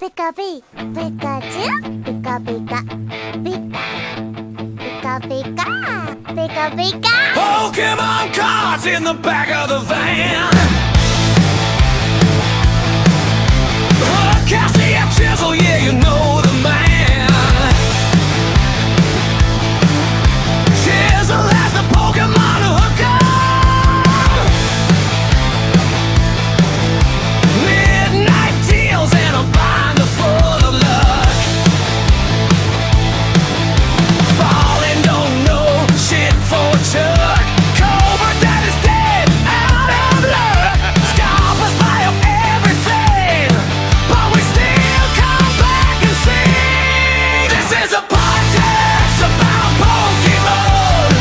Pika-pee, Pikachu, Pika-pika, Pika. Pika-pika, Pika-pika. Pokémon cards in the back of the van. Cassie and Chizzle, yeah, you know the man. Chizzle has the Pokémon hooker. Midnight deals and a binder full of luck. Fallen don't know shit for Chuck. Cobra that is dead, out of luck. Scalpers buy up everything, but we still come back and sing. This is a podcast about Pokemon.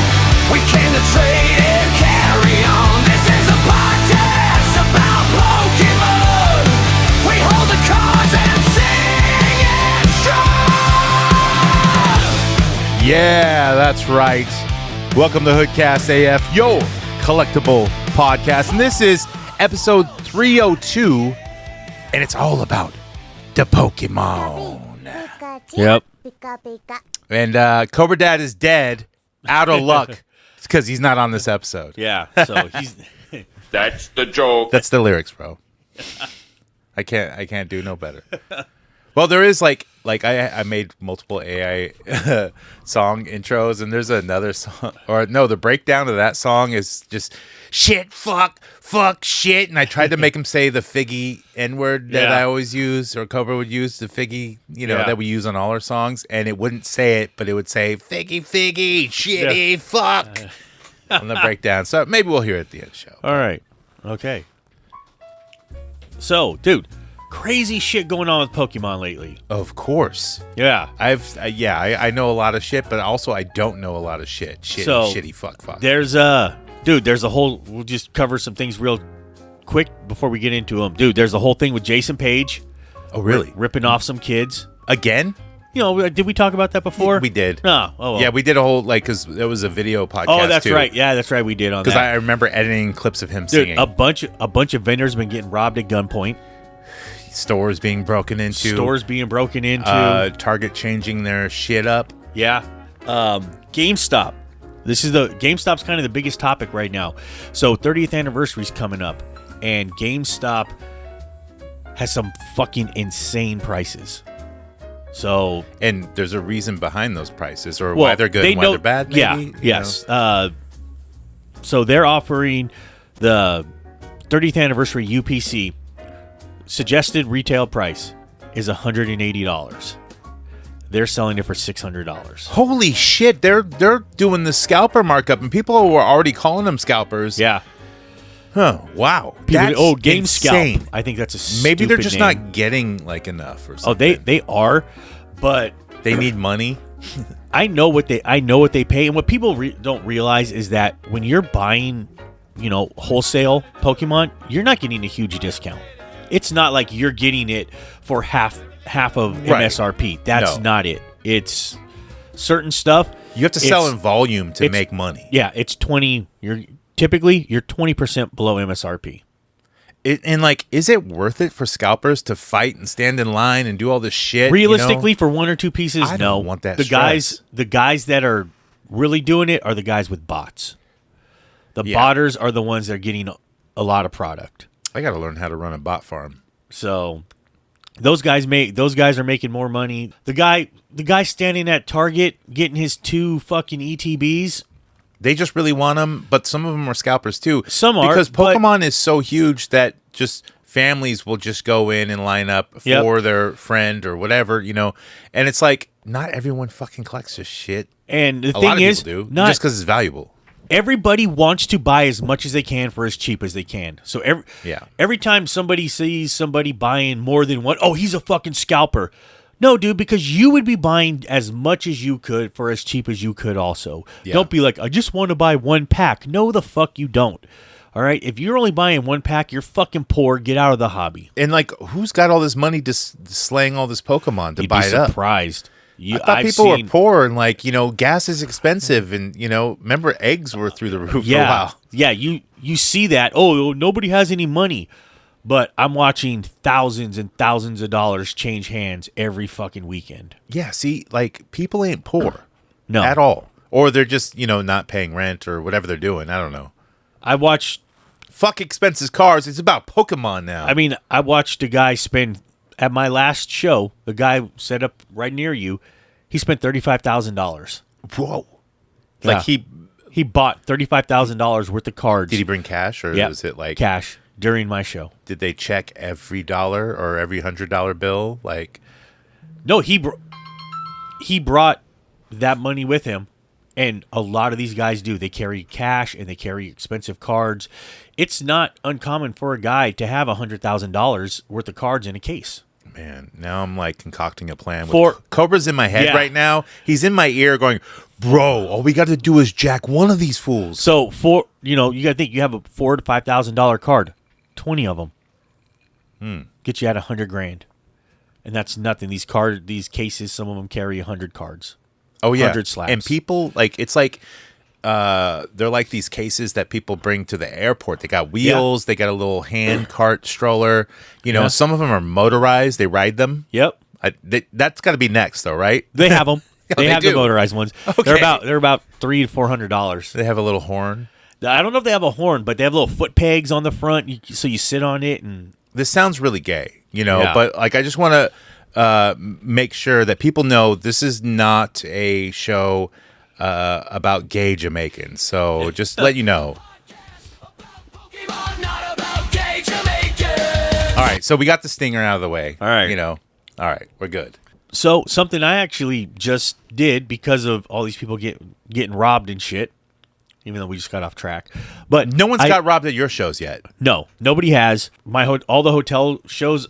We came to trade and carry on. This is a podcast about Pokemon. We hold the cards and sing it strong. Yeah, that's right. Welcome to Hoodcast AF, your collectible podcast. And this is episode 302, and it's all about the Pokemon. Pikachu, Yep. Pika-pika. And Cobra Dad is dead, out of luck. It's because he's not on this episode. Yeah, so he's That's the joke. That's the lyrics, bro. I can't do no better. Well, there is like I made multiple AI song intros, and there's another song, or no, the breakdown of that song is just shit, fuck, shit, and I tried to make him say the figgy N-word that Yeah. I always use, or Cobra would use, the figgy, Yeah. that we use on all our songs, and it wouldn't say it, but it would say figgy, shitty, fuck on the breakdown. So maybe we'll hear it at the end of the show. all right. Okay. So, dude, crazy shit going on with Pokemon lately. Of course. Yeah. I know a lot of shit, but also I don't know a lot of shit. Shitty, fuck. There's there's a whole. We'll just cover some things real quick before we get into them, dude. There's a whole thing with Jason Page. Oh, really? Ripping off some kids. Again? You know, did we talk about that before? We did. No. Oh, well. Yeah, we did a whole, because there was a video podcast, Oh, that's too. right. Yeah, that's right. We did on that. Because I remember editing clips of him Dude, singing. a bunch of vendors been getting robbed at gunpoint. Stores being broken into. Stores being broken into. Target changing their shit up. Yeah. GameStop. GameStop's kind of the biggest topic right now. So 30th anniversary's coming up, and GameStop has some fucking insane prices. So And there's a reason behind those prices, or why they're good and why they're bad, maybe? Yeah, yes. So they're offering the 30th anniversary UPC. Suggested retail price is $180. They're selling it for $600. Holy shit, they're doing the scalper markup, and people were already calling them scalpers. Yeah. Huh, wow. People, That's Game insane. Scalp. I think that's a Maybe they're stupid just name. not getting like enough or Oh, something. they are, but They need money. I know what they pay, and what people don't realize is that when you're buying, wholesale Pokemon, you're not getting a huge discount. It's not like you're getting it for half of Right. MSRP. That's No. not it. It's certain stuff. You have to sell in volume to make money. Yeah, it's 20. You're 20% below MSRP. Is it worth it for scalpers to fight and stand in line and do all this shit? Realistically, for one or two pieces, I no. don't want that the stress. guys that are really doing it are the guys with bots. The Yeah. botters are the ones that are getting a lot of product. I got to learn how to run a bot farm. So those guys are making more money. The guy standing at Target getting his 2 fucking ETBs. They just really want them, but some of them are scalpers too. Some are, because but- Pokemon is so huge that just families will just go in and line up Yep. for their friend or whatever, And it's like not everyone fucking collects this shit. And the A thing lot of is, people do, not just because it's valuable. everybody wants to buy as much as they can for as cheap as they can. So every time somebody sees somebody buying more than one, oh, he's a fucking scalper. No, dude, because you would be buying as much as you could for as cheap as you could also. Yeah. Don't be like, I just want to buy one pack. No, the fuck you don't. All right? If you're only buying one pack, you're fucking poor. Get out of the hobby. And who's got all this money to slaying all this Pokemon to You'd buy be it up? surprised. I thought people were poor and gas is expensive and remember eggs were through the roof for a while. Yeah, you see that. Oh, nobody has any money. But I'm watching thousands and thousands of dollars change hands every fucking weekend. Yeah, see, like, people ain't poor. No. At all. Or they're just, not paying rent or whatever they're doing. I don't know. I watched... Fuck expensive cars. It's about Pokemon now. I mean, I watched a guy spend... At my last show, the guy set up right near you, he spent $35,000. Whoa. Yeah. Like, He bought $35,000 worth of cards. did he bring cash or Yep. was it like... Cash during my show. Did they check every dollar or every $100 bill? Like... No, he brought that money with him, and a lot of these guys do. They carry cash and they carry expensive cards. It's not uncommon for a guy to have $100,000 worth of cards in a case. Man, now I'm like concocting a plan. For- Cobra's in my head Yeah. right now. He's in my ear going, bro, all we got to do is jack one of these fools. So you got to think you have a $4,000 to $5,000 card, 20 of them get you at $100,000, and that's nothing. These cases, some of them carry 100 cards. Oh, yeah. 100 slabs. And people, like, it's like, they're like these cases that people bring to the airport. They got wheels. They got a little hand cart stroller. Yeah. Some of them are motorized. They ride them. Yep, That's got to be next, though, right? they have them. they have do. the motorized ones. Okay. They're about $300 to $400. They have a little horn. I don't know if they have a horn, but they have little foot pegs on the front, so you sit on it. And This sounds really gay, Yeah. but like I just want to make sure that people know this is not a show about gay Jamaicans. So just let you know. Pokemon not about gay Jamaican. All right, so we got the stinger out of the way. All right. all right, we're good. so something I actually just did because of all these people getting robbed and shit, even though we just got off track. But No one's got robbed at your shows yet. No, nobody has. All the hotel shows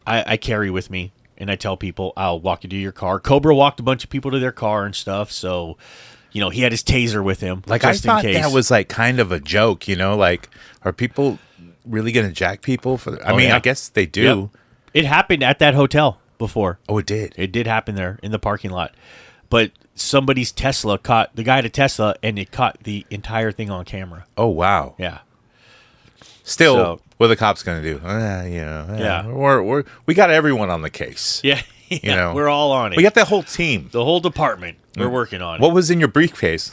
I carry with me, and I tell people I'll walk you to your car. Cobra walked a bunch of people to their car and stuff, so he had his taser with him. Like just I thought in case. that was like kind of a joke, like are people really going to jack people for I mean, yeah. I guess they do. Yep. It happened at that hotel before. Oh, it did. It did happen there in the parking lot. But somebody's Tesla caught the guy at a Tesla, and it caught the entire thing on camera. Oh, wow. Yeah. Still, So- what are the cops going to do? Yeah. We got everyone on the case. Yeah. Yeah. We're all on it. We got that whole team. the whole department. We're working on it. What was in your briefcase?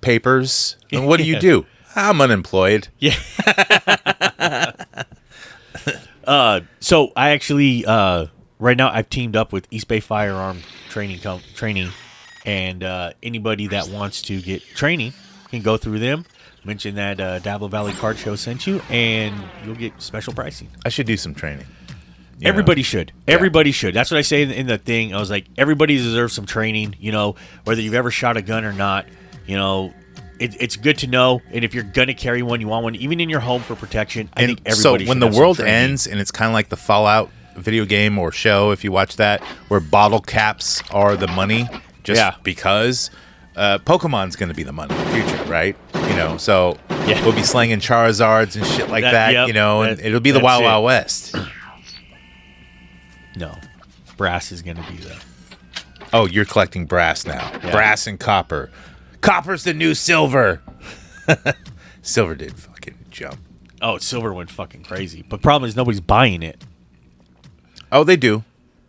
Papers. And what do you do? I'm unemployed. Yeah. So I actually right now I've teamed up with East Bay Firearm Training, and anybody that wants to get training can go through them. Mention that Diablo Valley Card Show sent you, and you'll get special pricing. I should do some training. Everybody should. Everybody should. That's what I say in the thing. I was like, everybody deserves some training. Whether you've ever shot a gun or not. It's good to know. And if you're gonna carry one, you want one, even in your home for protection. I think everybody. So when should the have some world training. ends, and it's kind of like the Fallout video game or show, if you watch that, where bottle caps are the money, because Pokemon's going to be the money in the future, right? So we'll be slinging Charizards and shit like that, Yep, and it'll be the Wild Wild West. No, brass is gonna be the. Oh, you're collecting brass now. Yeah. Brass and copper. Copper's the new silver. Silver did fucking jump. Oh, silver went fucking crazy. But problem is nobody's buying it. Oh, they do.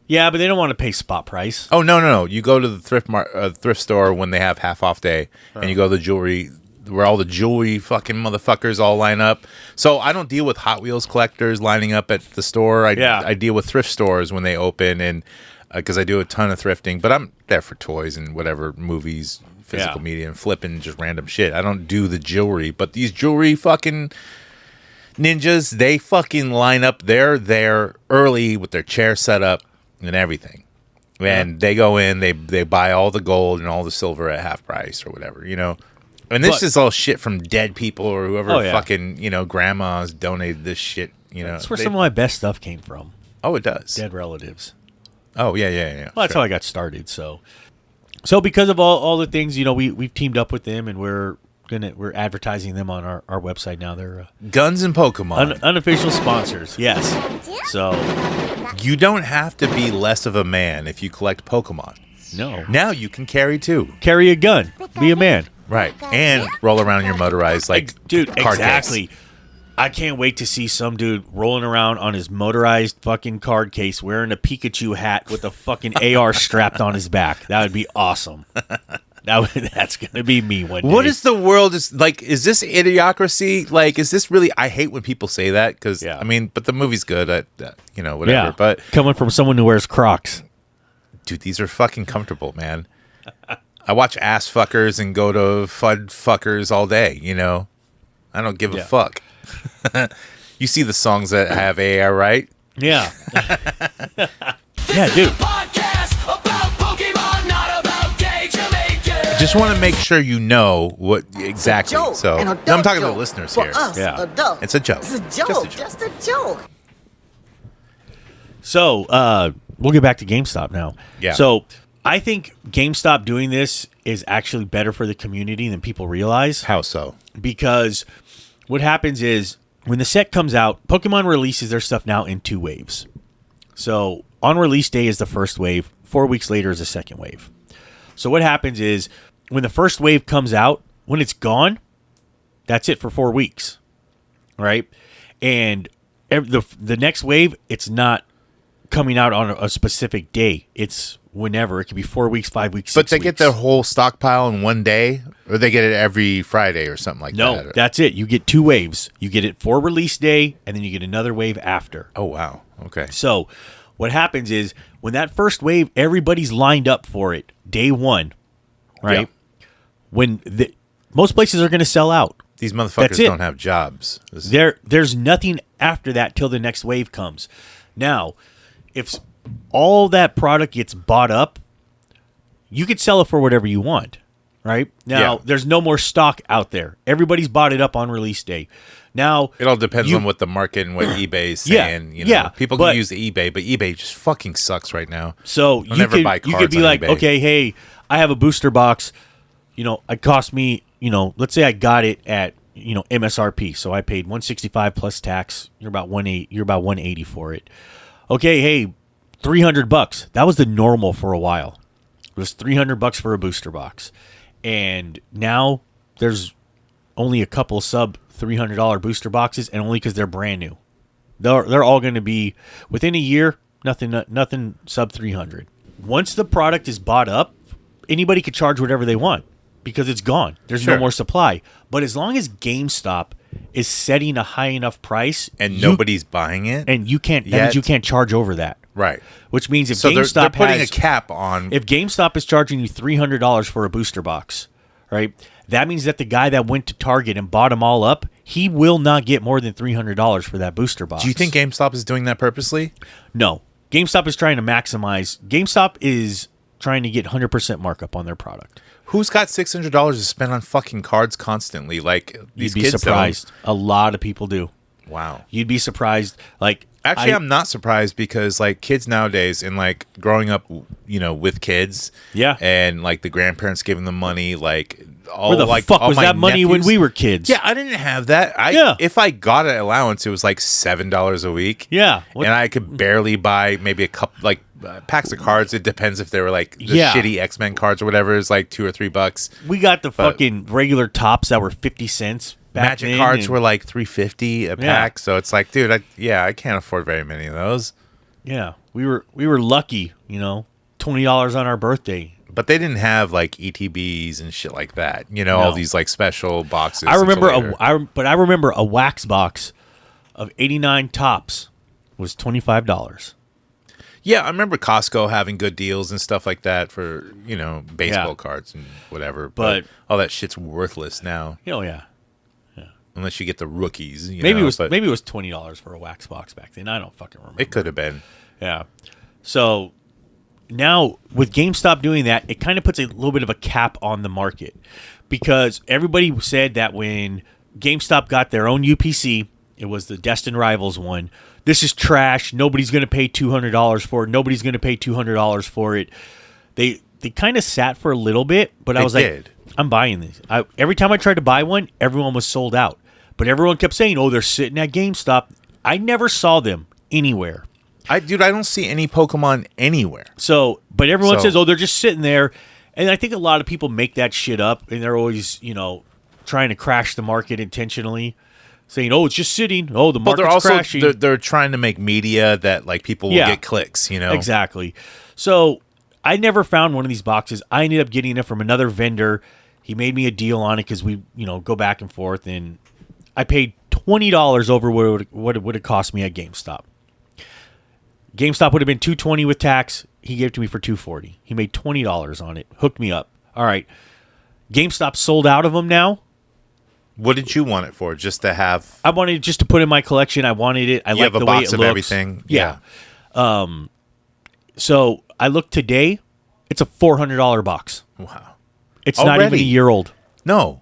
Yeah, but they don't want to pay spot price. Oh, no. You go to the thrift store when they have half off day, and you go to the jewelry where all the jewelry fucking motherfuckers all line up. So I don't deal with Hot Wheels collectors lining up at the store. I deal with thrift stores when they open, and because I do a ton of thrifting, but I'm there for toys and whatever, movies, physical media, and flipping just random shit. I don't do the jewelry, but these jewelry fucking ninjas, they fucking line up. They're there early with their chair set up and everything. And they go in, they buy all the gold and all the silver at half price or whatever, And this is all shit from dead people or whoever fucking, grandmas donated this shit, That's where some of my best stuff came from. Oh, it does. Dead relatives. Oh, yeah. Well, that's how I got started. So because of all the things, we've teamed up with them, and we're advertising them on our website now. They're Guns and Pokemon. unofficial sponsors. Yes. So You don't have to be less of a man if you collect Pokemon. no, Now you can carry two. carry a gun, be a man. Right. And roll around in your motorized, Dude, car exactly. case. I can't wait to see some dude rolling around on his motorized fucking card case wearing a Pikachu hat with a fucking AR strapped on his back. That would be awesome. That's going to be me one day. What is the world is like? Is this idiocracy? Like, is this really? I hate when people say that because I mean, but the movie's good. Whatever. Yeah, but coming from someone who wears Crocs, dude, these are fucking comfortable, man. I watch ass fuckers and go to fud fuckers all day. I don't give a fuck. You see the songs that have AI, right? Yeah. Yeah, dude. Just want to make sure you know what exactly. So no, I'm talking to the listeners here. Yeah, it's a joke. It's a joke. Just a joke. So we'll get back to GameStop now. Yeah. So I think GameStop doing this is actually better for the community than people realize. How so? Because what happens is when the set comes out, Pokemon releases their stuff now in 2 waves. So on release day is the first wave. 4 weeks later is the second wave. So what happens is when the first wave comes out, when it's gone, that's it for 4 weeks, right? And the next wave, it's not coming out on a specific day. It's whenever. It could be 4 weeks, 5 weeks, 6 But they weeks. get their whole stockpile in one day, or they get it every Friday or something like that. No, that's it. You get 2 waves. You get it for release day, and then you get another wave after. Oh, wow. Okay. So what happens is when that first wave, everybody's lined up for it day one, right? Yeah. When most places are going to sell out. These That's motherfuckers it. don't have jobs. There's nothing after that till the next wave comes. Now, if all that product gets bought up, you could sell it for whatever you want, right? Now, there's no more stock out there. Everybody's bought it up on release day. Now, it all depends on what the market and what eBay is saying. People can use the eBay, but eBay just fucking sucks right now. So you could be like, okay, hey, I have a booster box. It cost me, let's say I got it at, MSRP. So I paid $165 plus tax. You're about $180 for it. Okay, hey, $300. That was the normal for a while. It was $300 for a booster box. And now there's only a couple sub $300 booster boxes, and only because they're brand new. They're all going to be within a year. Nothing sub 300. Once the product is bought up, anybody could charge whatever they want because it's gone. There's no more supply. But as long as GameStop is setting a high enough price, and nobody's buying it, and you can't, that means you can't charge over that. Right. Which means if so GameStop they're putting a cap on. If GameStop is charging you $300 for a booster box, right? That means that the guy that went to Target and bought them all up, he will not get more than $300 for that booster box. Do you think GameStop is doing that purposely? No. GameStop is trying to maximize. GameStop is trying to get 100% markup on their product. Who's got $600 to spend on fucking cards constantly? Like these You'd be kids surprised. A lot of people do. Wow. You'd be surprised. Like Actually, I'm not surprised because like kids nowadays and like growing up, with kids, and like the grandparents giving them money, like all where the like fuck all was my that money when nephews- we were kids? Yeah, I didn't have that. If I got an allowance, it was like $7 a week. Yeah, and I could barely buy maybe a couple like packs of cards. It depends if they were like the shitty X-Men cards or whatever. Is like $2 or $3. We got the fucking regular tops that were 50 cents. Magic cards were like $3.50 a pack, so it's like, dude, I can't afford very many of those. Yeah, we were lucky, $20 on our birthday. But they didn't have like ETBs and shit like that, all these like special boxes. I remember I remember a wax box of 89 tops was $25. Yeah, I remember Costco having good deals and stuff like that for baseball cards and whatever. But all that shit's worthless now. Oh yeah. Unless you get the rookies. Maybe it was $20 for a wax box back then. I don't fucking remember. It could have been. Yeah. So now with GameStop doing that, it kind of puts a little bit of a cap on the market because everybody said that when GameStop got their own UPC, it was the Destined Rivals one. This is trash. Nobody's going to pay $200 for it. Nobody's going to pay $200 for it. They kind of sat for a little bit, but I was like, I'm buying these. Every time I tried to buy one, everyone was sold out. But everyone kept saying, oh, they're sitting at GameStop. I never saw them anywhere. I don't see any Pokemon anywhere. So, but everyone says, oh, they're just sitting there. And I think a lot of people make that shit up, and they're always, trying to crash the market intentionally. saying, "Oh, it's just sitting. Oh, the But market's they're also crashing." they're trying to make media that like people will get clicks. Exactly. So I never found one of these boxes. I ended up getting it from another vendor. He made me a deal on it because we, go back and forth, and I paid $20 over what it would have cost me at GameStop. GameStop would have been $220 with tax. He gave it to me for $240. He made $20 on it. Hooked me up. All right. GameStop sold out of them now. What did you want it for? Just to have? I wanted it just to put in my collection. I wanted it. I like the way it looks. You have a box of everything. Yeah. So I looked today. It's a $400 box. Wow. It's not even a year old. No.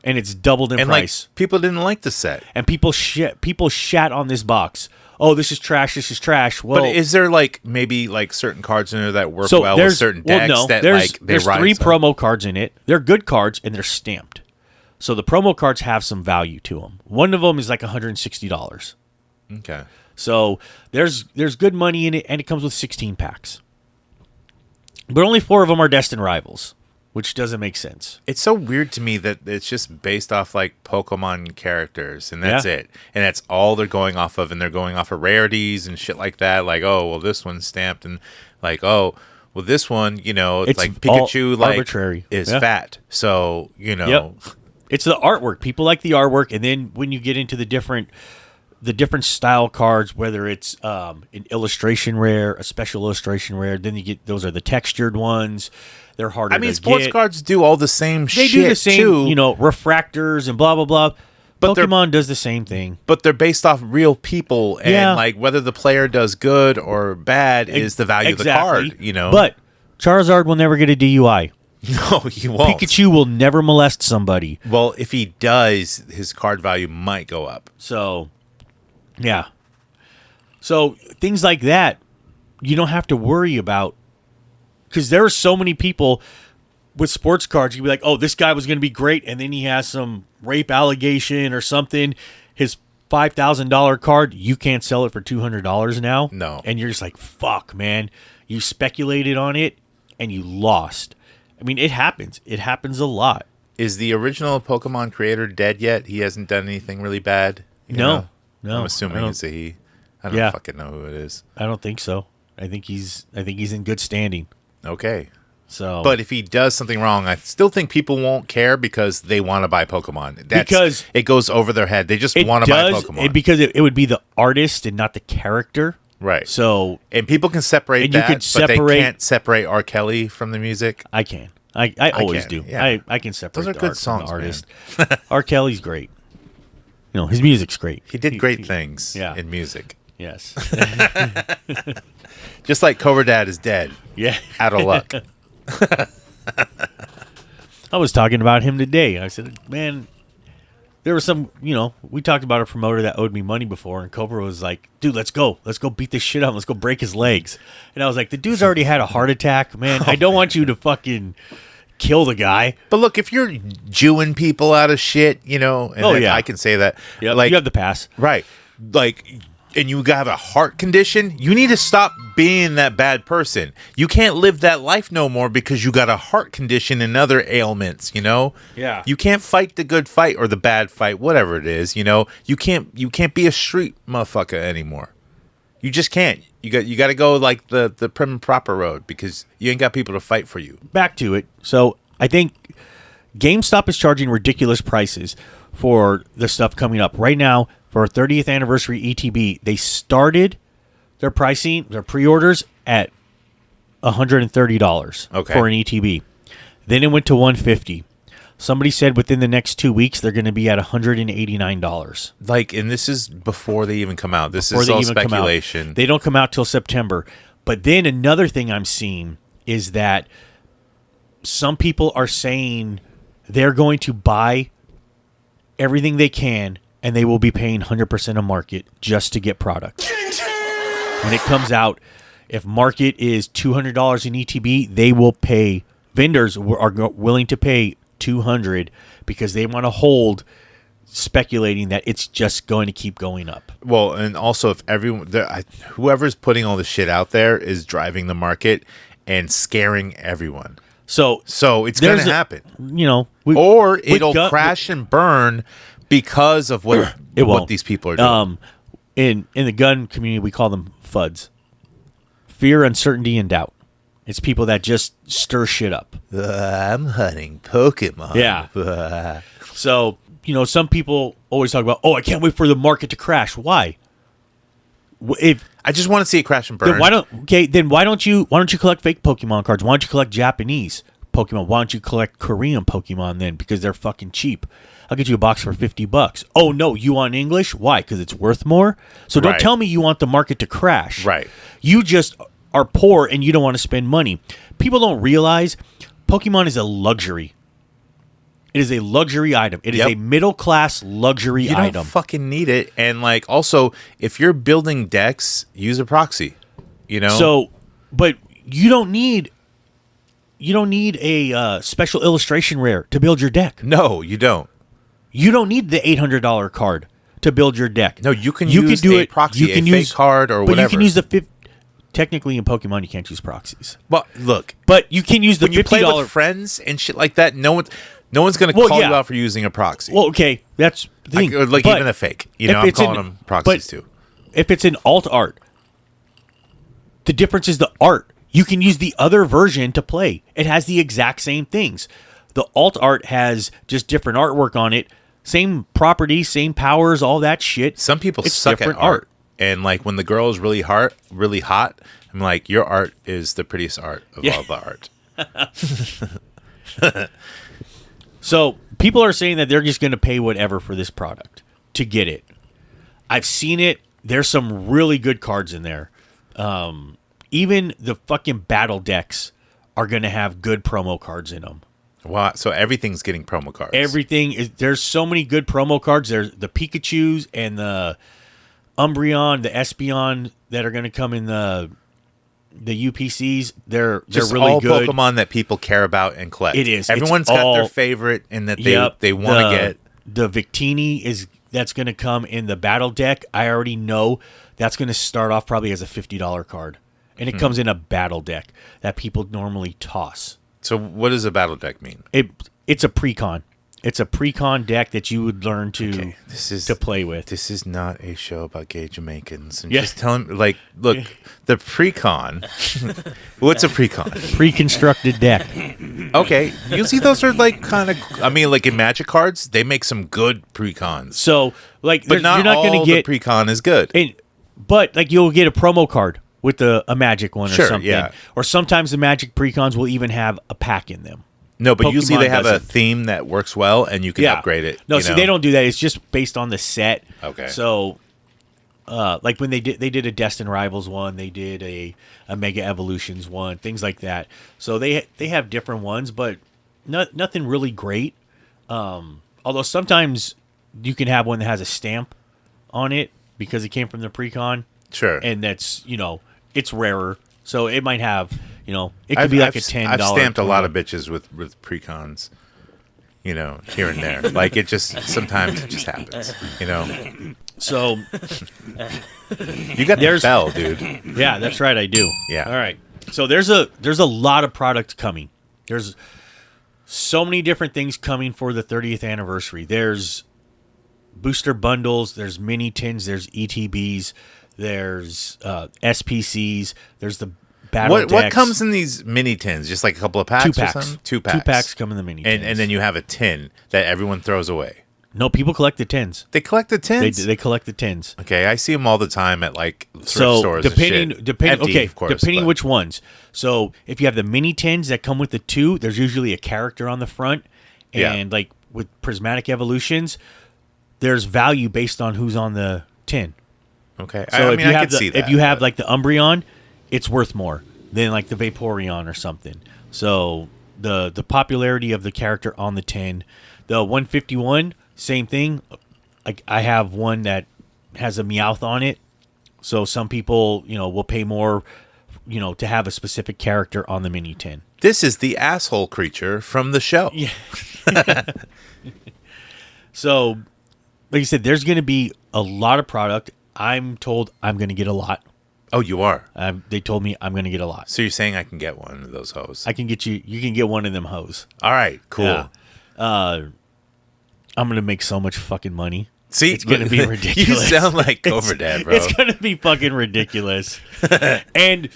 And it's doubled in price. Like, people didn't like the set. And people shat on this box. Oh, this is trash. This is trash. Well, but is there maybe certain cards in there that work well with certain decks there's rise 3 up? promo cards in it. They're good cards and they're stamped. So the promo cards have some value to them. One of them is like $160. Okay. So there's good money in it, and it comes with 16 packs. But only 4 of them are destined rivals, which doesn't make sense. It's so weird to me that it's just based off Pokemon characters, and that's it. And that's all they're going off of, and they're going off of rarities and shit like that. Like, oh, well, this one's stamped, and oh, well, this one, it's like Pikachu arbitrary. Is fat. So, Yep. It's the artwork. People like the artwork, and then when you get into the different style cards, whether it's an illustration rare, a special illustration rare, then you get those are the textured ones. They're harder. Sports cards do all the same shit. They do the same, too. Refractors and blah blah blah. But Pokemon does the same thing. But they're based off real people, and whether the player does good or bad is the value of the card. But Charizard will never get a DUI. No, he won't. Pikachu will never molest somebody. Well, if he does, his card value might go up. So, yeah. So things like that, you don't have to worry about, because there are so many people with sports cards. You'd be like, oh, this guy was going to be great, and then he has some rape allegation or something. His $5,000 card, you can't sell it for $200 now. No. And you're just like, fuck, man. You speculated on it, and you lost. I mean, it happens. It happens a lot. Is the original Pokemon creator dead yet? He hasn't done anything really bad? No. I'm assuming it's a he. I don't fucking know who it is. I don't think so. I think he's in good standing. Okay. So, but if he does something wrong, I still think people won't care because they want to buy Pokemon. Because it goes over their head. They just want to buy Pokemon. Because it would be the artist and not the character. Right. So, and people can separate that, but they can't separate R. Kelly from the music. I can. I always do. Yeah. I can separate. Those are good songs, from the artist. R. Kelly's great. His music's great. He did great things in music. Yes. Just like Cobra Dad is dead. Yeah. Out of luck. I was talking about him today. I said, man, there was some, we talked about a promoter that owed me money before, and Cobra was like, dude, let's go beat this shit up. Let's go break his legs. And I was like, the dude's already had a heart attack, man. I don't want you to fucking kill the guy. But look, if you're Jewing people out of shit, I can say that. Yeah, you have the pass. Right. And you have a heart condition, you need to stop being that bad person. You can't live that life no more because you got a heart condition and other ailments, Yeah. You can't fight the good fight or the bad fight, whatever it is, You can't be a street motherfucker anymore. You just can't. You got to go like the prim and proper road because you ain't got people to fight for you. Back to it. So, I think GameStop is charging ridiculous prices for the stuff coming up right now. For our 30th anniversary ETB, they started their pricing, their pre-orders at $130 for an ETB. Then it went to $150. Somebody said within the next 2 weeks they're going to be at $189. And this is before they even come out. This is all speculation. They don't come out till September. But then another thing I'm seeing is that some people are saying they're going to buy everything they can, and they will be paying 100% of market just to get product. When it comes out, if market is $200 in ETB, they will pay. Vendors are willing to pay $200 because they want to hold, speculating that it's just going to keep going up. Well, and also if whoever's putting all this shit out there is driving the market and scaring everyone. So it's going to happen. Or it'll crash and burn because of what It won't. What these people are doing. In the gun community, we call them FUDs. Fear, uncertainty, and doubt. It's people that just stir shit up. I'm hunting Pokemon. Yeah. So, some people always talk about, I can't wait for the market to crash. Why? If I just want to see it crash and burn. Then why don't you collect fake Pokemon cards? Why don't you collect Japanese Pokemon? Why don't you collect Korean Pokemon then? Because they're fucking cheap. I'll get you a box for $50. Oh no, you want English? Why? Because it's worth more? So don't tell me you want the market to crash. Right. You just are poor and you don't want to spend money. People don't realize Pokemon is a luxury. It is a luxury item. It is a middle-class luxury item. You don't fucking need it. And, also, if you're building decks, use a proxy, So, but you don't need a special illustration rare to build your deck. No, you don't. You don't need the $800 card to build your deck. No, you can use a proxy, a fake card, or whatever. But you can use the technically in Pokemon, you can't use proxies. Well, look. But you can use the $50. When you play with friends and shit like that, no one's going to call you out for using a proxy. Well, okay, that's the thing. Even a fake. I'm calling them proxies too. If it's an alt art, the difference is the art. You can use the other version to play. It has the exact same things. The alt art has just different artwork on it. Same properties, same powers, all that shit. Some people it's suck at different art. And when the girl is really hot, I'm like, your art is the prettiest art of all the art. So people are saying that they're just going to pay whatever for this product to get it. I've seen it. There's some really good cards in there. Even the fucking battle decks are going to have good promo cards in them. Wow. So everything's getting promo cards. There's so many good promo cards. There's the Pikachus and the Umbreon, the Espeon that are going to come in the UPCs. They're just really all good. Pokemon that people care about and collect. It is. Everyone's got their favorite and that they want to get. The Victini that's going to come in the battle deck. I already know that's going to start off probably as a $50 card. And it comes in a battle deck that people normally toss. So what does a battle deck mean? It's a pre-con. It's a pre-con deck that you would learn to play with. This is not a show about gay Jamaicans. And just tell them, look, the pre-con. What's a pre-con? Pre-constructed deck. Okay. Usually those are kind of, in Magic cards, they make some good pre-cons. So, but you're not going to get the pre-con is good. But you'll get a promo card with a Magic one or something. Yeah. Or sometimes the Magic pre-cons will even have a pack in them. No, but Pokemon usually they have a doesn't. theme that works well, and you can upgrade it. No, they don't do that. It's just based on the set. Okay. So, when they did a Destined Rivals one, they did a Mega Evolutions one, things like that. So they have different ones, but nothing really great. Although sometimes you can have one that has a stamp on it because it came from the pre-con. Sure. And that's it's rarer, so it might have. It could be like a $10. I've stamped a lot of bitches with pre-cons, here and there. Sometimes it just happens, So you got the bell, dude. Yeah, that's right, I do. Yeah. All right. So there's a lot of product coming. There's so many different things coming for the 30th anniversary. There's booster bundles, there's mini tins, there's ETBs, there's SPCs, there's the battle decks. What comes in these mini tins? Just like a couple of packs? 2 packs. Or something? 2 packs. 2 packs come in the mini tins. And then you have a tin that everyone throws away. No, people collect the tins. They collect the tins? They collect the tins. Okay, I see them all the time at thrift stores depending, and shit. Empty, of course, depending which ones. So if you have the mini tins that come with the 2, there's usually a character on the front. And with prismatic evolutions, there's value based on who's on the tin. Okay. So I could see that. If you have the Umbreon, it's worth more than the Vaporeon or something. So the popularity of the character on the tin. The 151, same thing. I have one that has a Meowth on it. So some people, will pay more, to have a specific character on the mini tin. This is the asshole creature from the show. Yeah. So, like I said, there's going to be a lot of product. I'm told I'm going to get a lot. Oh, you are? They told me I'm going to get a lot. So you're saying I can get one of those hoes? I can get you. You can get one of them hoes. All right, cool. Yeah. I'm going to make so much fucking money. See, it's going to be ridiculous. You sound like Cobra Dad, bro. It's going to be fucking ridiculous. And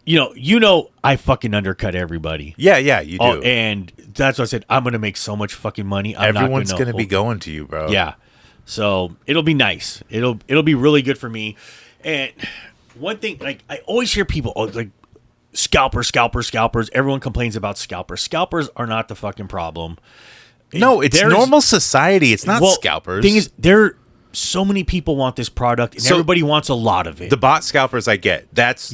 you know, I fucking undercut everybody. Yeah, you do. Oh, and that's what I said. I'm going to make so much fucking money. Everyone's going to be going to you, bro. Yeah. So it'll be nice. It'll be really good for me. And one thing, like I always hear people like scalpers. Everyone complains about scalpers. Scalpers are not the fucking problem. No, it's normal society. It's not scalpers. Thing is, so many people want this product, and everybody wants a lot of it. The bot scalpers, I get. That's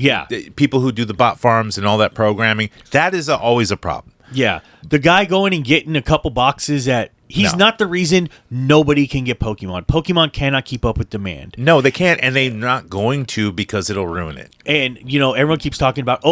people who do the bot farms and all that programming. That is always a problem. Yeah, the guy going and getting a couple boxes he's not the reason nobody can get Pokemon. Pokemon cannot keep up with demand. No, they can't, and they're not going to because it'll ruin it. And, everyone keeps talking about,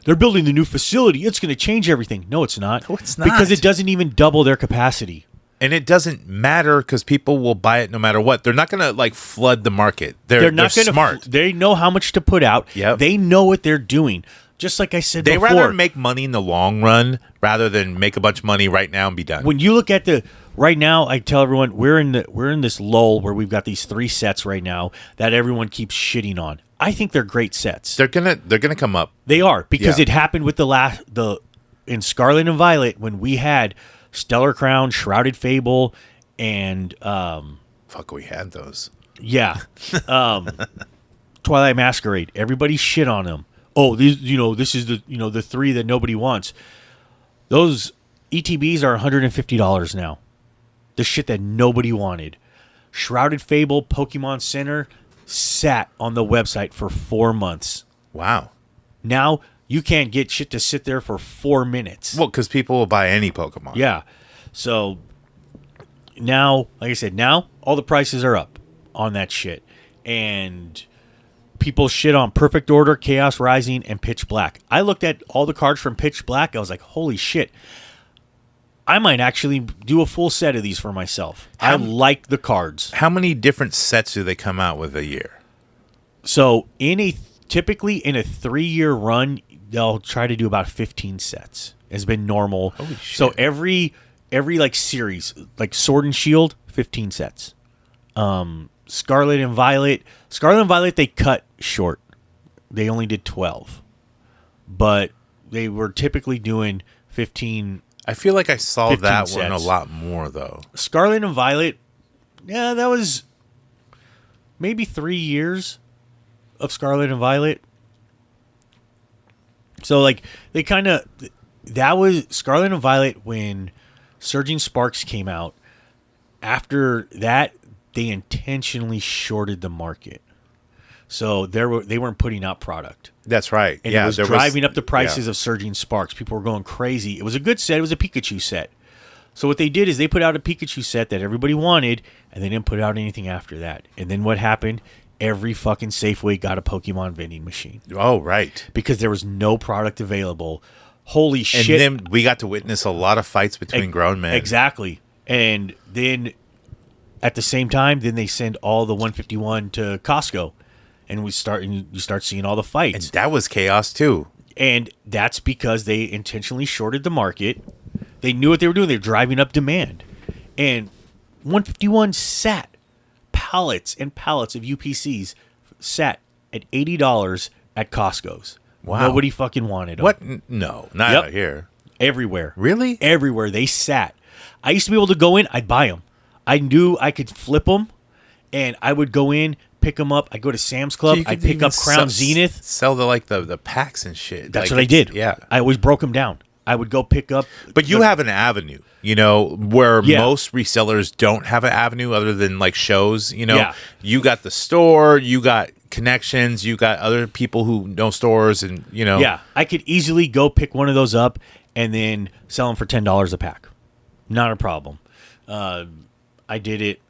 they're building the new facility. It's going to change everything. No, it's not. No, it's not. Because it doesn't even double their capacity. And it doesn't matter because people will buy it no matter what. They're not going to, flood the market. They're not going to smart. They know how much to put out. Yep. They know what they're doing. Just like I said before. They rather make money in the long run rather than make a bunch of money right now and be done. When you look at right now, I tell everyone we're in this lull where we've got these 3 sets right now that everyone keeps shitting on. I think they're great sets. They're gonna come up. They are because it happened with in Scarlet and Violet when we had Stellar Crown, Shrouded Fable, and we had those. Yeah, Twilight Masquerade. Everybody shit on them. Oh, these this is the 3 that nobody wants. Those ETBs are $150 now. The shit that nobody wanted. Shrouded Fable Pokemon Center sat on the website for 4 months. Wow. Now you can't get shit to sit there for 4 minutes. Well, because people will buy any Pokemon. Yeah. So now, like I said, now all the prices are up on that shit. And people shit on Perfect Order, Chaos Rising, and Pitch Black. I looked at all the cards from Pitch Black. I was like, holy shit. I might actually do a full set of these for myself. I like the cards. How many different sets do they come out with a year? So typically in a 3-year run, they'll try to do about 15 sets. Has been normal. Holy shit. So every series, like Sword and Shield, 15 sets. Scarlet and Violet they cut short. They only did 12. But they were typically doing 15. I feel like I saw that sets. one a lot more, though. Scarlet and Violet, yeah, that was maybe 3 years of Scarlet and Violet. So, they kind of... That was Scarlet and Violet when Surging Sparks came out. After that, they intentionally shorted the market. So they weren't putting out product. That's right. And it was driving up the prices of Surging Sparks. People were going crazy. It was a good set. It was a Pikachu set. So what they did is they put out a Pikachu set that everybody wanted, and they didn't put out anything after that. And then what happened? Every fucking Safeway got a Pokemon vending machine. Oh, right. Because there was no product available. Holy shit. And then we got to witness a lot of fights between grown men. Exactly. And then at the same time, then they send all the 151 to Costco. And you start seeing all the fights. And that was chaos too. And that's because they intentionally shorted the market. They knew what they were doing. They were driving up demand. And 151 sat pallets and pallets of UPCs sat at $80 at Costco's. Wow. Nobody fucking wanted them. What? No, not out here. Everywhere. Really? Everywhere. They sat. I used to be able to go in. I'd buy them. I knew I could flip them. And I would go in, pick them up. I'd go to Sam's Club. So I'd pick up Crown Zenith. Sell the packs and shit. That's what I did. Yeah. I always broke them down. I would go pick up. But you have an avenue, where most resellers don't have an avenue other than shows, Yeah. You got the store, you got connections, you got other people who know stores and, Yeah, I could easily go pick one of those up and then sell them for $10 a pack. Not a problem. I did it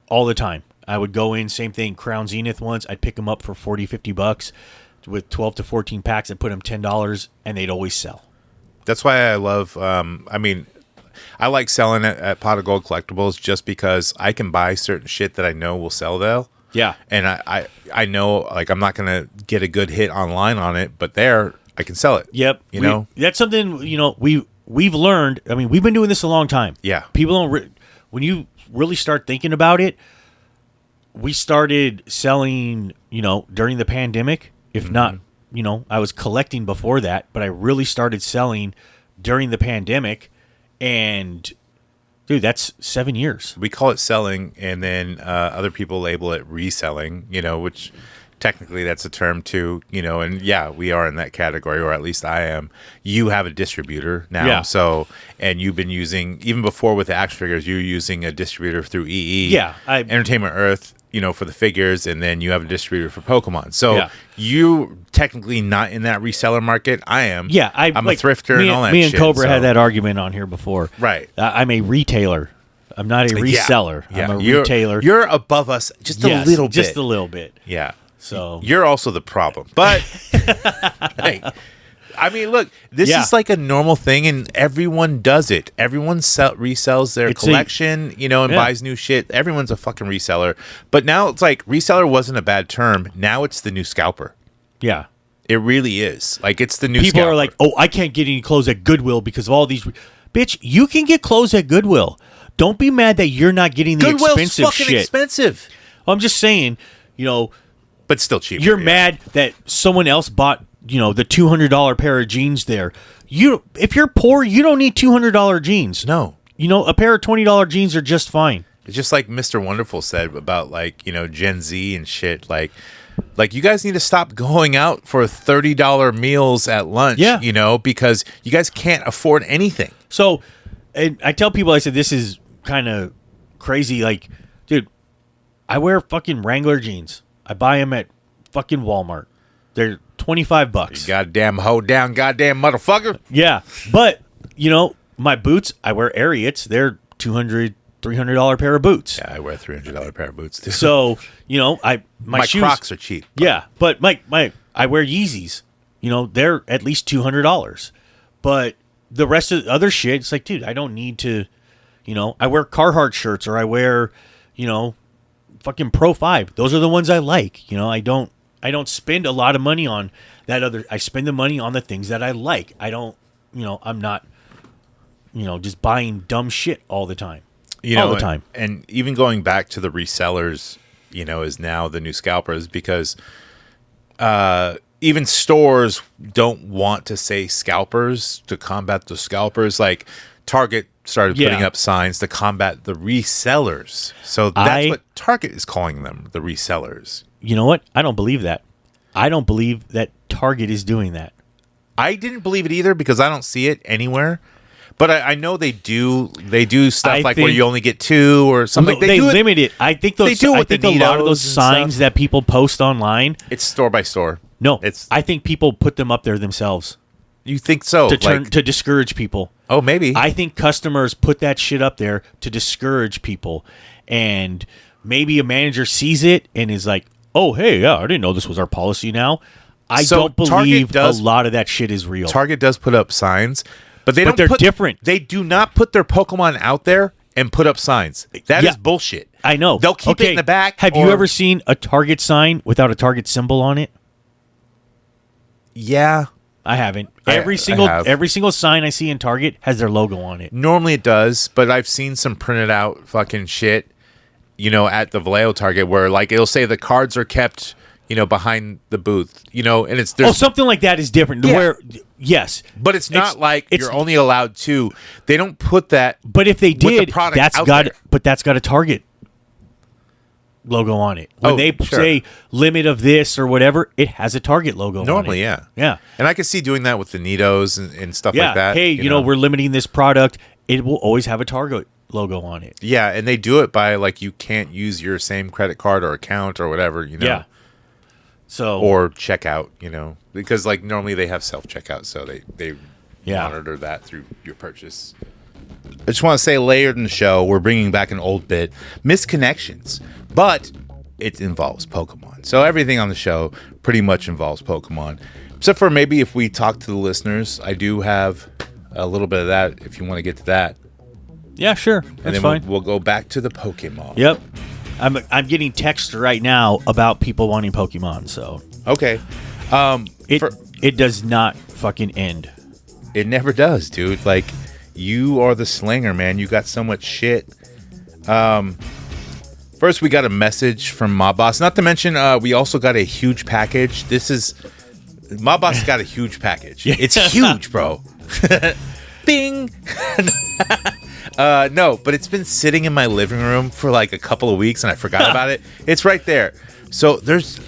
all the time. I would go in, same thing, Crown Zenith once. I'd pick them up for $40, $50 with 12 to 14 packs. I'd put them $10 and they'd always sell. That's why I love, I like selling it at Pot of Gold Collectibles just because I can buy certain shit that I know will sell though. Yeah. And I know, I'm not going to get a good hit online on it, but there, I can sell it. Yep. That's something, we've learned. I mean, we've been doing this a long time. Yeah. People don't... when you really start thinking about it, we started selling, during the pandemic. If not, I was collecting before that, but I really started selling during the pandemic. And, dude, that's 7 years. We call it selling, and then other people label it reselling, which technically that's a term too, and yeah, we are in that category, or at least I am. You have a distributor now, so, and you've been using, even before with the action figures, you were using a distributor through EE, Entertainment Earth, for the figures, and then you have a distributor for Pokemon. So you technically not in that reseller market. I am. Yeah, I'm a thrifter and all that shit. Me and Cobra had that argument on here before. Right. I'm a retailer. I'm not a reseller. Yeah. I'm a retailer. You're above us just a little bit. Just a little bit. Yeah. So you're also the problem. But hey, I mean, look, this is like a normal thing, and everyone does it. Everyone resells their collection, and buys new shit. Everyone's a fucking reseller. But now it's like reseller wasn't a bad term. Now it's the new scalper. Yeah. It really is. Like, it's the new People scalper. are like, oh, I can't get any clothes at Goodwill because of all these. Bitch, you can get clothes at Goodwill. Don't be mad that you're not getting the Goodwill's expensive fucking shit. expensive. I'm just saying, but still cheap. You're mad that someone else bought, the $200 pair of jeans there. If you're poor, you don't need $200 jeans. No. A pair of $20 jeans are just fine. It's just like Mr. Wonderful said about, like, Gen Z and shit. Like you guys need to stop going out for $30 meals at lunch, because you guys can't afford anything. So, and I tell people, I said, this is kind of crazy. Like, dude, I wear fucking Wrangler jeans. I buy them at fucking Walmart. They're $25. You goddamn hold down, goddamn motherfucker. Yeah, but my boots, I wear Ariats. They're $200, $300 pair of boots. Yeah, I wear a $300 pair of boots too. So my shoes, Crocs are cheap. Yeah, but I wear Yeezys. They're at least $200. But the rest of the other shit, it's like, dude, I don't need to. I wear Carhartt shirts, or I wear, fucking Pro 5. Those are the ones I like. I don't spend a lot of money on that other. I spend the money on the things that I like. I don't, I'm not, just buying dumb shit all the time. All the time. And even going back to the resellers, is now the new scalpers, because even stores don't want to say scalpers to combat the scalpers. Like Target started putting up signs to combat the resellers. So that's what Target is calling them, the resellers. You know what? I don't believe that. I don't believe that Target is doing that. I didn't believe it either, because I don't see it anywhere. But I know they do stuff where you only get 2 or something. They limit it. I think those. I think a lot of those signs that people post online. It's store by store. No, I think people put them up there themselves. You think so? To discourage people. Oh, maybe. I think customers put that shit up there to discourage people, and maybe a manager sees it and is like, "Oh, hey, yeah, I didn't know this was our policy now." I don't believe a lot of that shit is real. Target does put up signs. But they're different. They do not put their Pokemon out there and put up signs. That is bullshit. I know. They'll keep it in the back. Have you ever seen a Target sign without a Target symbol on it? Yeah. I haven't. Every single sign I see in Target has their logo on it. Normally it does, but I've seen some printed out fucking shit, at the Vallejo Target where, like, it'll say the cards are kept, behind the booth, and there's something like that is different. Yeah. Where, yes, but it's not like you're only allowed 2. They don't put that. But if they did, that's got a Target logo on it. When they say limit of this or whatever, it has a Target logo. Normally, on it. Yeah. And I can see doing that with the Nitos and stuff like that. Hey, we're limiting this product. It will always have a Target logo on it. Yeah, and they do it by, like, you can't use your same credit card or account or whatever. Yeah. So, or checkout, because, like, normally they have self-checkout, so they monitor that through your purchase. I just want to say, layered in the show, we're bringing back an old bit, misconnections, but it involves Pokemon. So everything on the show pretty much involves Pokemon, except for maybe if we talk to the listeners. I do have a little bit of that if you want to get to that. Yeah, sure. That's fine. We'll go back to the Pokemon. Yep. I'm getting texts right now about people wanting Pokemon, so. Okay. It does not fucking end. It never does, dude. Like, you are the slinger, man. You got so much shit. First, we got a message from Mob Boss. Not to mention, we also got a huge package. Mob Boss got a huge package. It's huge, bro. Bing. No, but it's been sitting in my living room for like a couple of weeks, and I forgot about it. It's right there. So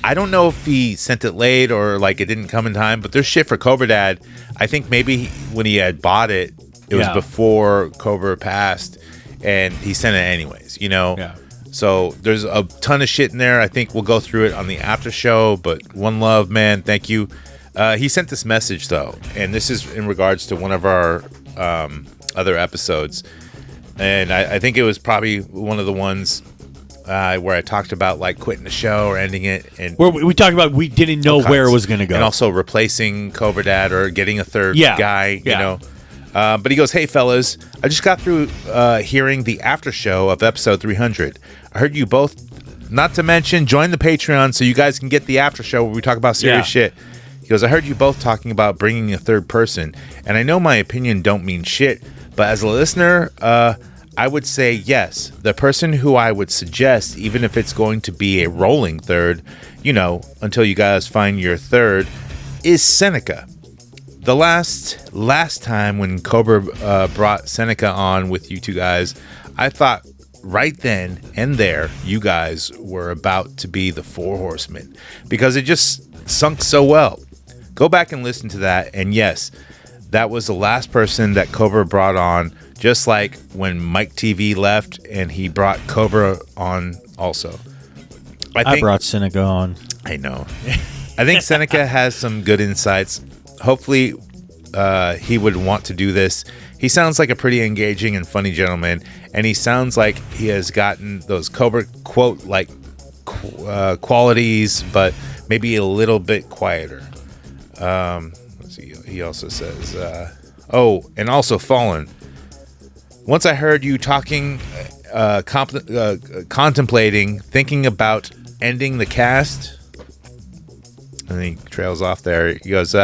I don't know if he sent it late or like it didn't come in time, but there's shit for Cobra Dad. I think maybe when he had bought it, it was before Cobra passed, and he sent it anyways, Yeah. So there's a ton of shit in there. I think we'll go through it on the after show, but one love, man. Thank you. He sent this message, though, and this is in regards to one of our other episodes. And I think it was probably one of the ones where I talked about like quitting the show or ending it. And where we talked about we didn't know where it was going to go. And also replacing Cobra Dad or getting a third guy, you know. But he goes, "Hey, fellas, I just got through hearing the after show of episode 300. I heard you both, not to mention, join the Patreon so you guys can get the after show where we talk about serious shit." He goes, "I heard you both talking about bringing a third person, and I know my opinion don't mean shit, but as a listener, I would say yes. The person who I would suggest, even if it's going to be a rolling third, until you guys find your third, is Seneca. The last time when Cobra brought Seneca on with you two guys, I thought right then and there, you guys were about to be the Four Horsemen because it just sunk so well. Go back and listen to that, and yes, that was the last person that Cobra brought on, just like when Mike TV left and he brought Cobra on also. I brought Seneca on. I know. I think Seneca has some good insights. Hopefully, he would want to do this. He sounds like a pretty engaging and funny gentleman, and he sounds like he has gotten those Cobra quote like qualities, but maybe a little bit quieter. Let's see. He also says, and also Fallen. Once I heard you talking, contemplating, thinking about ending the cast, and he trails off there. He goes,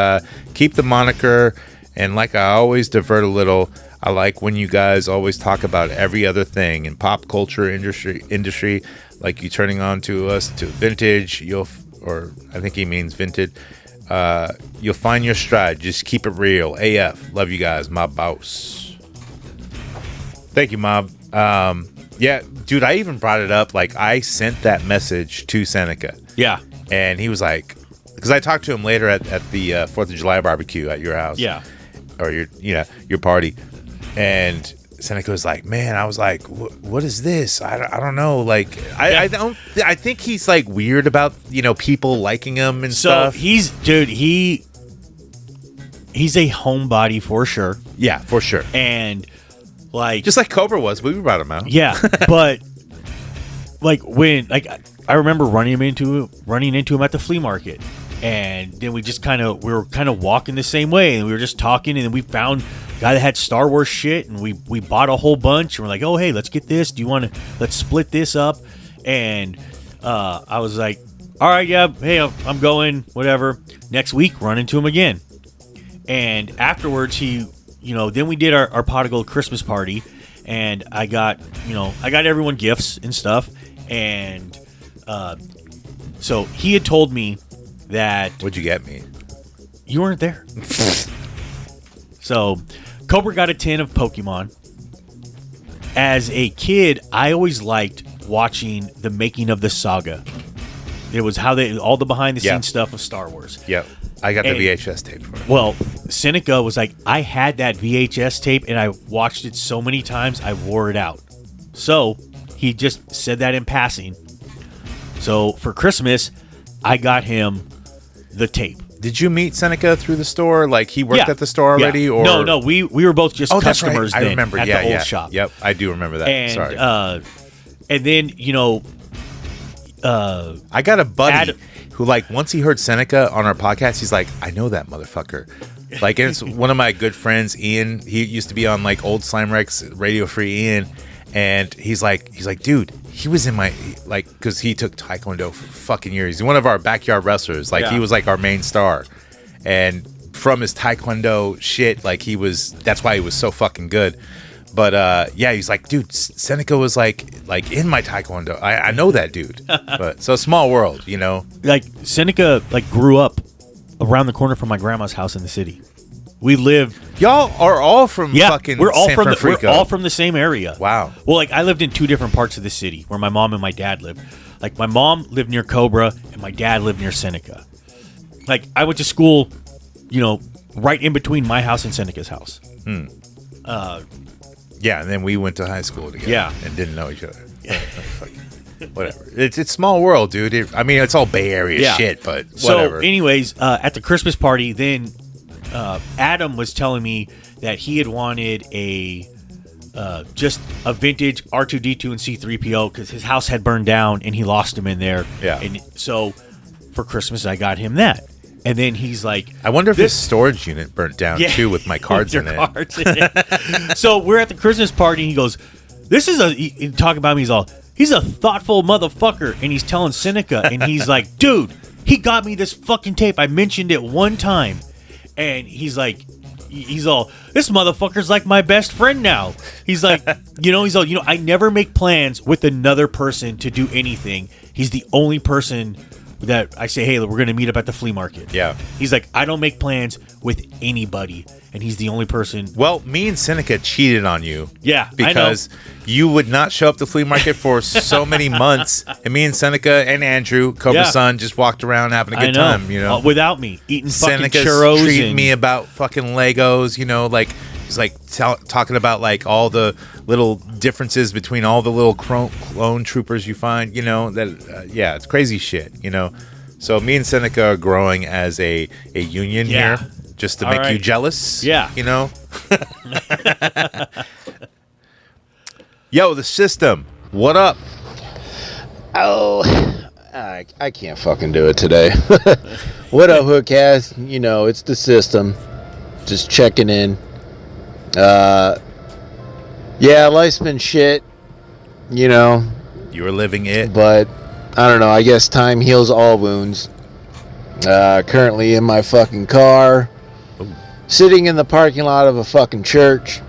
keep the moniker, and like I always divert a little, I like when you guys always talk about every other thing in pop culture industry, like you turning on to us to vintage, or I think he means vintage. You'll find your stride. Just keep it real. AF. Love you guys. Mob Boss. Thank you, Mob. Yeah, dude, I even brought it up. Like, I sent that message to Seneca. Yeah. And he was like, because I talked to him later at the 4th of July barbecue at your house. Yeah. Or your party. And Seneca was like, man, I was like, what is this? I don't know. Like, I think he's like weird about, people liking him and stuff. So he's a homebody for sure. Yeah, for sure. And like, just like Cobra was, we brought him out. Yeah. But like I remember running into him at the flea market. And then we were kind of walking the same way, and we were just talking, and then we found a guy that had Star Wars shit, and we bought a whole bunch, and we're like, oh, hey, let's get this. Do you want to, let's split this up? And I was like, all right, yeah, hey, I'm going, whatever. Next week, run into him again. And afterwards, then we did our pot of gold Christmas party, and I got everyone gifts and stuff. And so he had told me that... What'd you get me? You weren't there. So, Cobra got a tin of Pokemon. As a kid, I always liked watching the making of the saga. It was all the behind-the-scenes stuff of Star Wars. Yep. I got the VHS tape for it. Well, Seneca was like, I had that VHS tape, and I watched it so many times, I wore it out. So, he just said that in passing. So, for Christmas, I got him the tape. Did you meet Seneca through the store? Like, he worked at the store already? Or No, we were both just customers right. then I remember. at the old shop. Yep, I do remember that. And, Sorry. And then, I got a buddy who, like, once he heard Seneca on our podcast, he's like, I know that motherfucker. Like, and it's one of my good friends, Ian. He used to be on, like, old Slime Rex, Radio Free Ian. And he's like, dude, he was in my, like, because he took Taekwondo for fucking years. He's one of our backyard wrestlers. Like, he was, like, our main star. And from his Taekwondo shit, like, that's why he was so fucking good. But yeah, he's like, dude, Seneca was like in my taekwondo. I know that dude. But so small world, you know. Like Seneca grew up around the corner from my grandma's house in the city. We live. Y'all are all from fucking we're all San from Francisco. we're all from the same area. Wow. Well, like I lived in two different parts of the city where my mom and my dad lived. Like my mom lived near Cobra and my dad lived near Seneca. Like I went to school, right in between my house and Seneca's house. Yeah, and then we went to high school together. Yeah. And didn't know each other. Whatever. It's small world, dude. It's all Bay Area shit, but whatever. So, anyways, at the Christmas party, then Adam was telling me that he had wanted just a vintage R2D2 and C3PO because his house had burned down and he lost him in there. Yeah. And so for Christmas, I got him that. And then he's like, I wonder if his storage unit burnt down too with my cards in it. So we're at the Christmas party and he goes, he talking about me, he's a thoughtful motherfucker. And he's telling Seneca and he's like, dude, he got me this fucking tape. I mentioned it one time. And he's like, this motherfucker's like my best friend now. He's like, I never make plans with another person to do anything. He's the only person that I say, hey, we're going to meet up at the flea market. Yeah. He's like, I don't make plans with anybody. And he's the only person. Well, me and Seneca cheated on you. Yeah, because you would not show up to the flea market for so many months. And me and Seneca and Andrew, Cobra's son, just walked around having a good time, without me, eating Seneca's fucking churros. Treating me about fucking Legos, he's like talking about like all the little differences between all the little clone troopers you find, it's crazy shit, So me and Seneca are growing as a union here. Just to make you jealous. Yeah. Yo, the system. What up? Oh, I can't fucking do it today. What up, Hookcast? It's the system. Just checking in. Yeah, life's been shit. You were living it. But, I don't know. I guess time heals all wounds. Currently in my fucking car. Sitting in the parking lot of a fucking church,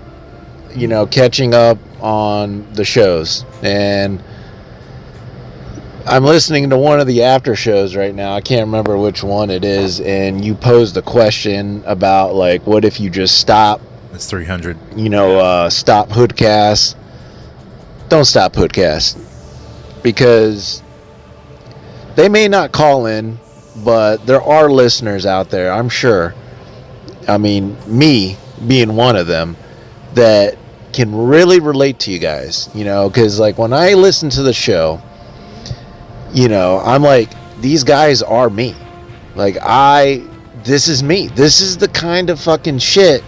catching up on the shows. And I'm listening to one of the after shows right now. I can't remember which one it is. And you posed a question about, like, what if you just stop? It's 300. Stop Hoodcast. Don't stop Hoodcast. Because they may not call in, but there are listeners out there, I'm sure. I mean, me being one of them, that can really relate to you guys, because like when I listen to the show, I'm like, these guys are me. Like this is me. This is the kind of fucking shit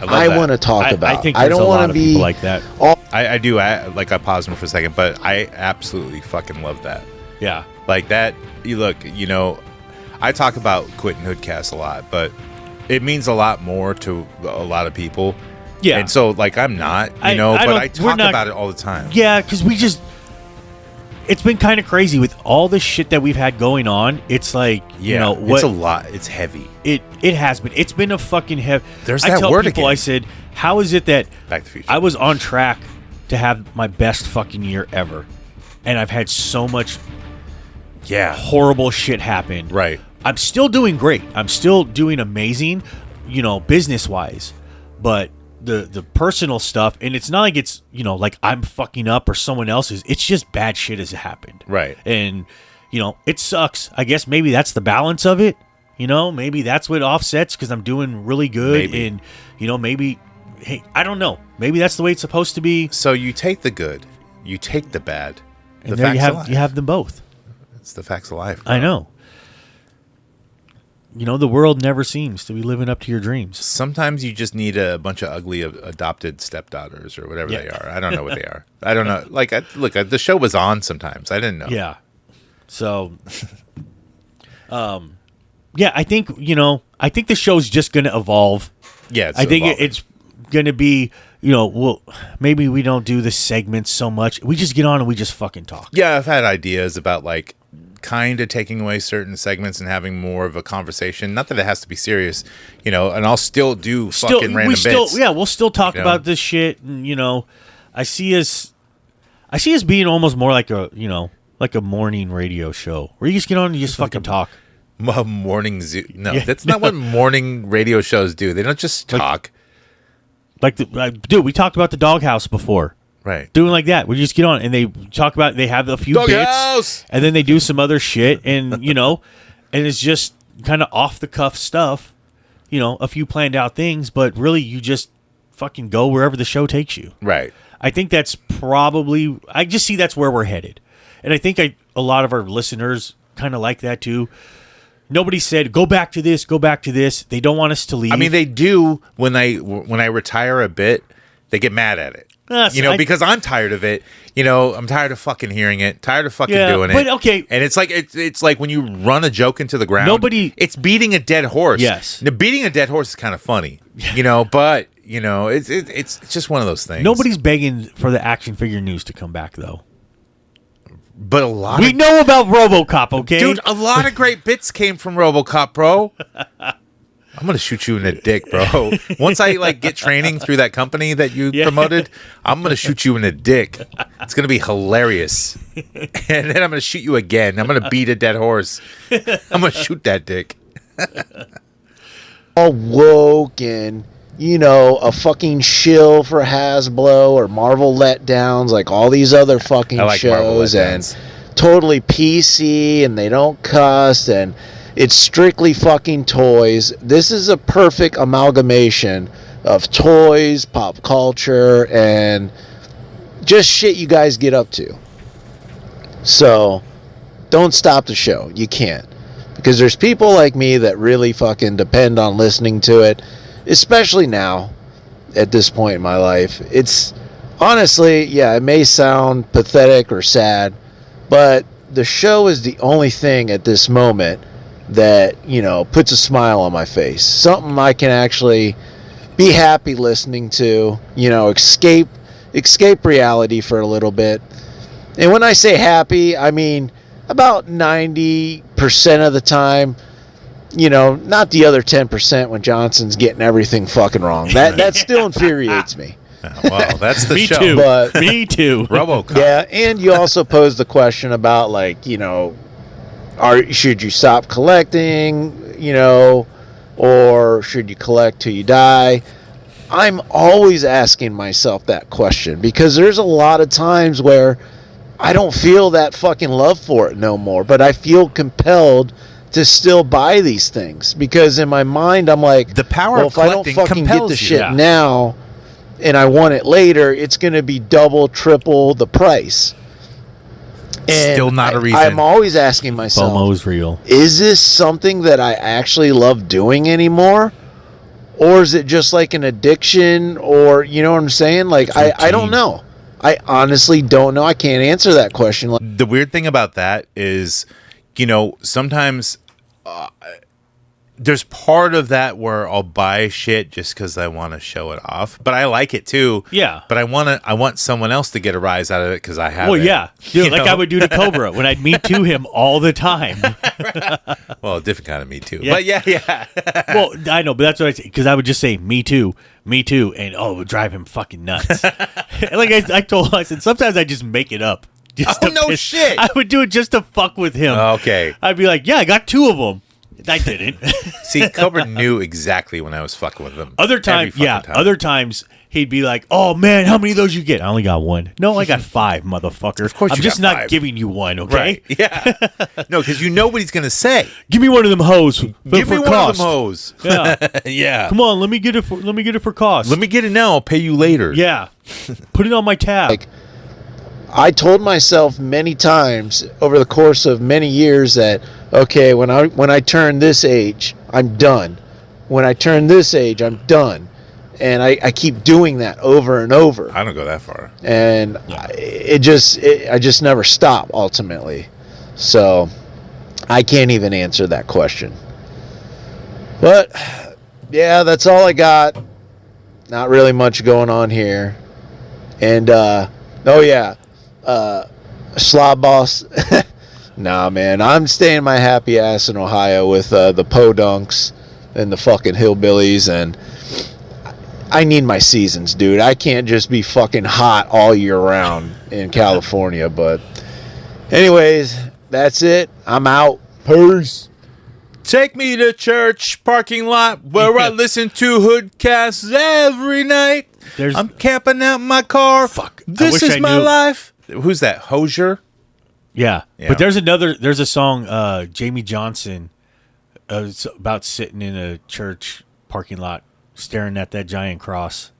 I want to talk about. I think I don't want to be like that. I do. I paused him for a second, but I absolutely fucking love that. Yeah. Like that. You look, I talk about quitting Hoodcast a lot, but it means a lot more to a lot of people. Yeah. And so, like, I'm not, but I talk about it all the time. Yeah, because it's been kind of crazy with all the shit that we've had going on. It's like, it's a lot. It's heavy. It has been. It's been a fucking heavy. There's that word again. I said, how is it that Back to the Future. I was on track to have my best fucking year ever, and I've had so much horrible shit happen. Right. I'm still doing great. I'm still doing amazing, business-wise. But the personal stuff, and it's not like it's, like I'm fucking up or someone else is. It's just bad shit has happened. Right. And, it sucks. I guess maybe that's the balance of it. Maybe that's what offsets because I'm doing really good. Maybe. And, maybe, hey, I don't know. Maybe that's the way it's supposed to be. So you take the good, you take the bad. And there you have them both. It's the facts of life. Bro. I know. The world never seems to be living up to your dreams. Sometimes you just need a bunch of ugly adopted stepdaughters or whatever they are. I don't know what they are. I don't know. Like, the show was on sometimes. I didn't know. Yeah. So, I think, I think the show's just going to evolve. Yeah, I think it's going to be, maybe we don't do the segments so much. We just get on and we just fucking talk. Yeah, I've had ideas about, like, kind of taking away certain segments and having more of a conversation. Not that it has to be serious, and I'll still do fucking random bits. Yeah, we'll still talk about this shit, and I see us being almost more like a morning radio show where you just get on and you just fucking talk. Morning zoo. No, that's not what morning radio shows do. They don't just talk. Dude, we talked about the doghouse before. Right. Doing like that. We just get on and they talk about, they have a few bits and then they do some other shit and, and it's just kind of off the cuff stuff, a few planned out things, but really you just fucking go wherever the show takes you. Right. I think that's probably, I just see that's where we're headed. And I think a lot of our listeners kind of like that too. Nobody said, go back to this, go back to this. They don't want us to leave. I mean, they do when I retire a bit, they get mad at it. Because I'm tired of it. I'm tired of fucking hearing it, tired of fucking doing it. But okay. And it's like when you run a joke into the ground. It's beating a dead horse. Yes. Now, beating a dead horse is kind of funny, but it's just one of those things. Nobody's begging for the action figure news to come back though. But we know about RoboCop, okay? Dude, a lot of great bits came from RoboCop, bro. I'm going to shoot you in the dick, bro. Once I get training through that company that you promoted, I'm going to shoot you in the dick. It's going to be hilarious. And then I'm going to shoot you again. I'm going to beat a dead horse. I'm going to shoot that dick. All woke and, a fucking shill for Hasbro or Marvel letdowns, like all these other fucking shows, and totally PC, and they don't cuss, and it's strictly fucking toys. This is a perfect amalgamation of toys, pop culture, and just shit you guys get up to. So, don't stop the show. You can't. Because there's people like me that really fucking depend on listening to it, especially now, at this point in my life. It's, honestly, it may sound pathetic or sad, but the show is the only thing at this moment that, puts a smile on my face. Something I can actually be happy listening to, escape reality for a little bit. And when I say happy, I mean about 90% of the time, not the other 10% when Johnson's getting everything fucking wrong. That still infuriates me. Well, that's the show. Too. But, me too. RoboCop. Yeah, and you also posed the question about, should you stop collecting, or should you collect till you die? I'm always asking myself that question because there's a lot of times where I don't feel that fucking love for it no more, but I feel compelled to still buy these things because in my mind I'm like, the power of if I don't fucking get the you. shit now and I want it later, it's going to be double, triple the price. And still not a reason. I'm always asking myself, FOMO's real. Is this something that I actually love doing anymore? Or is it just like an addiction? Or, you know what I'm saying? Like, I don't know. I honestly don't know. I can't answer that question. The weird thing about that is, sometimes there's part of that where I'll buy shit just because I want to show it off. But I like it too. Yeah. But I want someone else to get a rise out of it because I have it. Well, yeah. Dude, I would do to Cobra when I'd Me Too him all the time. Well, a different kind of Me Too. Yeah. But yeah. Well, I know, but that's what I say. Because I would just say, Me Too, and it would drive him fucking nuts. And like I said, sometimes I just make it up. Shit. I would do it just to fuck with him. Okay. I'd be like, I got 2 of them. I didn't. See, Cobra knew exactly when I was fucking with him. Other times he'd be like, "Oh man, how many of those you get?" I only got 1. No, I got 5, motherfucker. Of course, I'm just got not 5. giving you 1, okay? Right? Yeah. No, because you know what he's gonna say. Give me one of them hoes. Give me one of them hoes. Yeah. Yeah. Come on, let me get it for cost. Let me get it now. I'll pay you later. Yeah. Put it on my tab. Like, I told myself many times over the course of many years that, okay, when I turn this age, I'm done. When I turn this age, I'm done. And I keep doing that over and over. I don't go that far. And I just never stop ultimately. So I can't even answer that question. But yeah, that's all I got. Not really much going on here. And Slob Boss, Nah, man, I'm staying my happy ass in Ohio with the podunks and the fucking hillbillies, and I need my seasons, dude. I can't just be fucking hot all year round in California. But anyways, that's it. I'm out. Peace. Take me to church parking lot where I listen to Hoodcasts every night. I'm camping out in my car. Fuck. This is my life. Who's that? Hosier? Yeah. But there's a song, Jamie Johnson, it's about sitting in a church parking lot staring at that giant cross.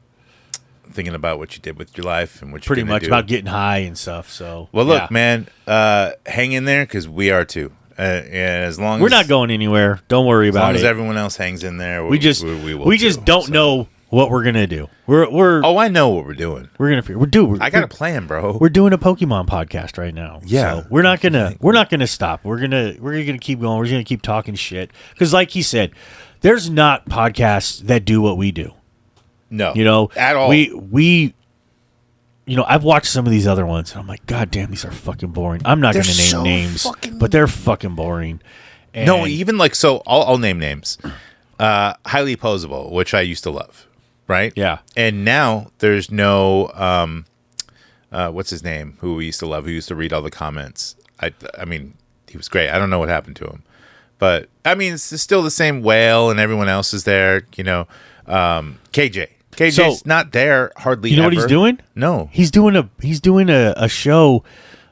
Thinking about what you did with your life and what you're pretty much do. about getting high and stuff. So well, look, man, hang in there because we are too. And as long we're as not going anywhere, don't worry about it. As long as everyone else hangs in there, we just don't know what we're gonna do. Oh, I know what we're doing. I got a plan, bro. We're doing a Pokemon podcast right now. Yeah, so we're not gonna stop. We're gonna keep going. We're just gonna keep talking shit because, like he said, there's not podcasts that do what we do. No, at all. We I've watched some of these other ones, and I'm like, God damn, these are fucking boring. I'm not going to name names, but they're fucking boring. And no, even like, so I'll name names. Highly Posable, which I used to love, right? Yeah. And now there's no, what's his name, who we used to love, who used to read all the comments. I mean, he was great. I don't know what happened to him. But, I mean, it's still the same Whale, and everyone else is there, KJ. KJ's not there hardly. You know what he's doing? No, he's doing a show.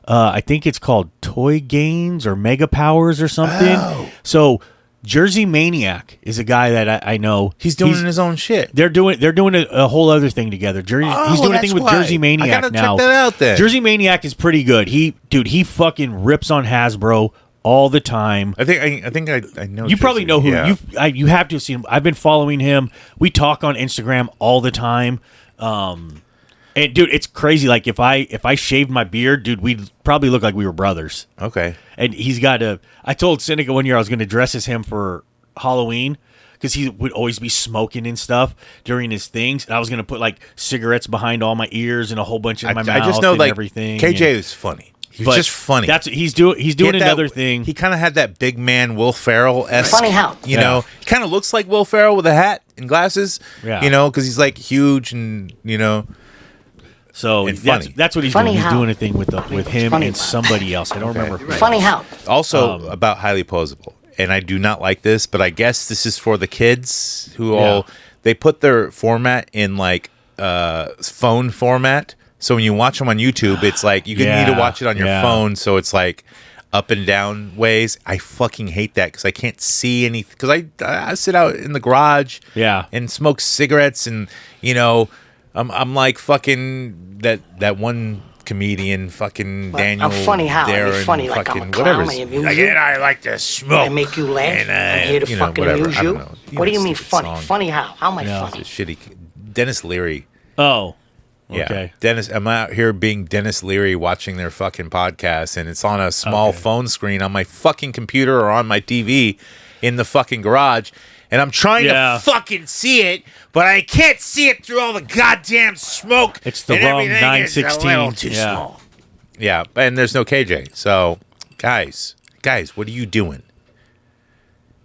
I think it's called Toy Gains or Mega Powers or something. Oh. So Jersey Maniac is a guy that I know. He's doing his own shit. They're doing a whole other thing together. He's doing a thing with Jersey Maniac I gotta now. check that out then. Jersey Maniac is pretty good. He fucking rips on Hasbro all the time. I think I know. You probably know who you have to have seen him. I've been following him. We talk on Instagram all the time. And dude, it's crazy. Like if I shaved my beard, dude, we'd probably look like we were brothers. Okay. And he's got I told Seneca one year I was going to dress as him for Halloween because he would always be smoking and stuff during his things. And I was going to put like cigarettes behind all my ears and a whole bunch in my mouth. I just know and like everything. KJ is funny. He's just funny. That's he's doing another thing. He kind of had that big man Will Ferrell-esque. Funny how. You know, he kind of looks like Will Ferrell with a hat and glasses. Yeah. You know, because he's like huge and So and funny. That's what he's funny doing. how. He's doing a thing with him and somebody else. I don't remember. Funny how. Also about Highly Posable, and I do not like this, but I guess this is for the kids who they put their format in like phone format. So when you watch them on YouTube, it's like you need to watch it on your phone. So it's like up and down ways. I fucking hate that because I can't see anything. Because I sit out in the garage and smoke cigarettes and, I'm like fucking that one comedian, fucking Daniel. I'm funny how? Darren, I'm funny like I'm a clown. I amuse you. I like to smoke. I make you laugh. And, I'm here to fucking whatever. amuse I you. don't know. What do you mean stupid funny? song. Funny how? How am I funny? It's shitty. Dennis Leary. Oh. Yeah, okay. Dennis. I'm out here being Dennis Leary watching their fucking podcast, and it's on a small phone screen on my fucking computer or on my TV in the fucking garage, and I'm trying to fucking see it, but I can't see it through all the goddamn smoke. It's the and wrong everything is 916. a little too small. Yeah, and there's no KJ. So, guys, what are you doing?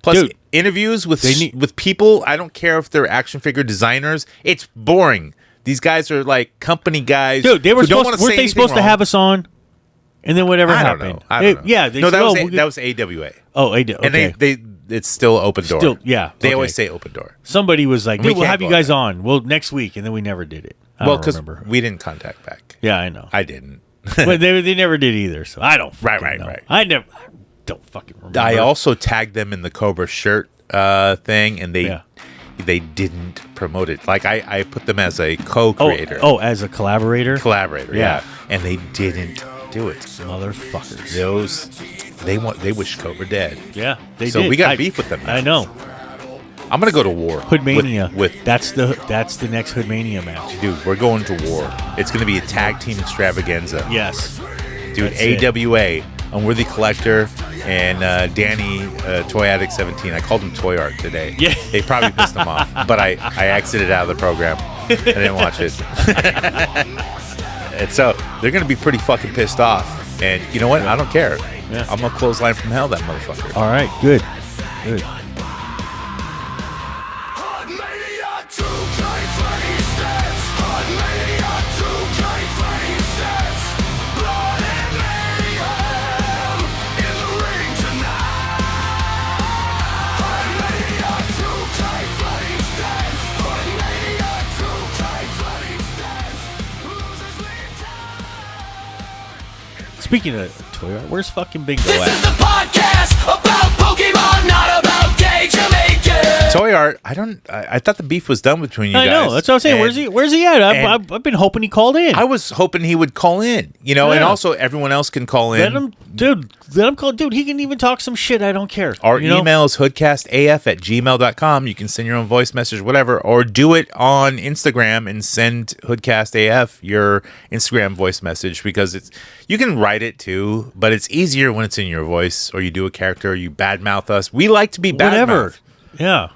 Plus, Dude, interviews with people. I don't care if they're action figure designers. It's boring. These guys are like company guys. Dude, they were weren't they supposed to have us on? And then whatever happened. I don't know. Yeah, that was AWA. Oh, okay. And they it's still open door. They always say open door. Somebody was like, "Dude, we'll have you guys there. on. Well, next week," and then we never did it. Well, because we didn't contact back. Yeah, I know. I didn't. But they never did either. So I don't. Right. I don't fucking remember. I also tagged them in the Cobra shirt thing, and they didn't promote it. Like I put them as a co-creator. Oh, as a collaborator. Yeah. And they didn't do it. Motherfuckers. They wish Cobra dead. Yeah, they did. So we got beef with them now. I know. I'm gonna go to war. Hoodmania. With that's the next Hoodmania match. Dude, we're going to war. It's gonna be a tag team extravaganza. Yes. Dude, AWA, Unworthy Collector, and Danny, Toy Addict 17. I called him Toy Art today. Yeah. They probably pissed him off, but I exited out of the program. I didn't watch it. And so they're going to be pretty fucking pissed off. And you know what? I don't care. Yeah. I'm gonna clothesline from hell that motherfucker. All right, good. Speaking of toy art, where's fucking Big Go This is at? the podcast about Pokemon, not about gay Jamaican. Toy art. I thought the beef was done between you I guys. know. That's what I'm saying. And Where's he at? I've been hoping he called in. I was hoping he would call in. And Yeah. also everyone else can call in. Let him call. Dude, he can even talk some shit. I don't care. Our You know? email is hoodcastaf@gmail.com. You can send your own voice message, whatever, or do it on Instagram and send hoodcastaf your Instagram voice message because you can write it too, but it's easier when it's in your voice or you do a character or you badmouth us. We like to be Whatever. badmouthed. Yeah.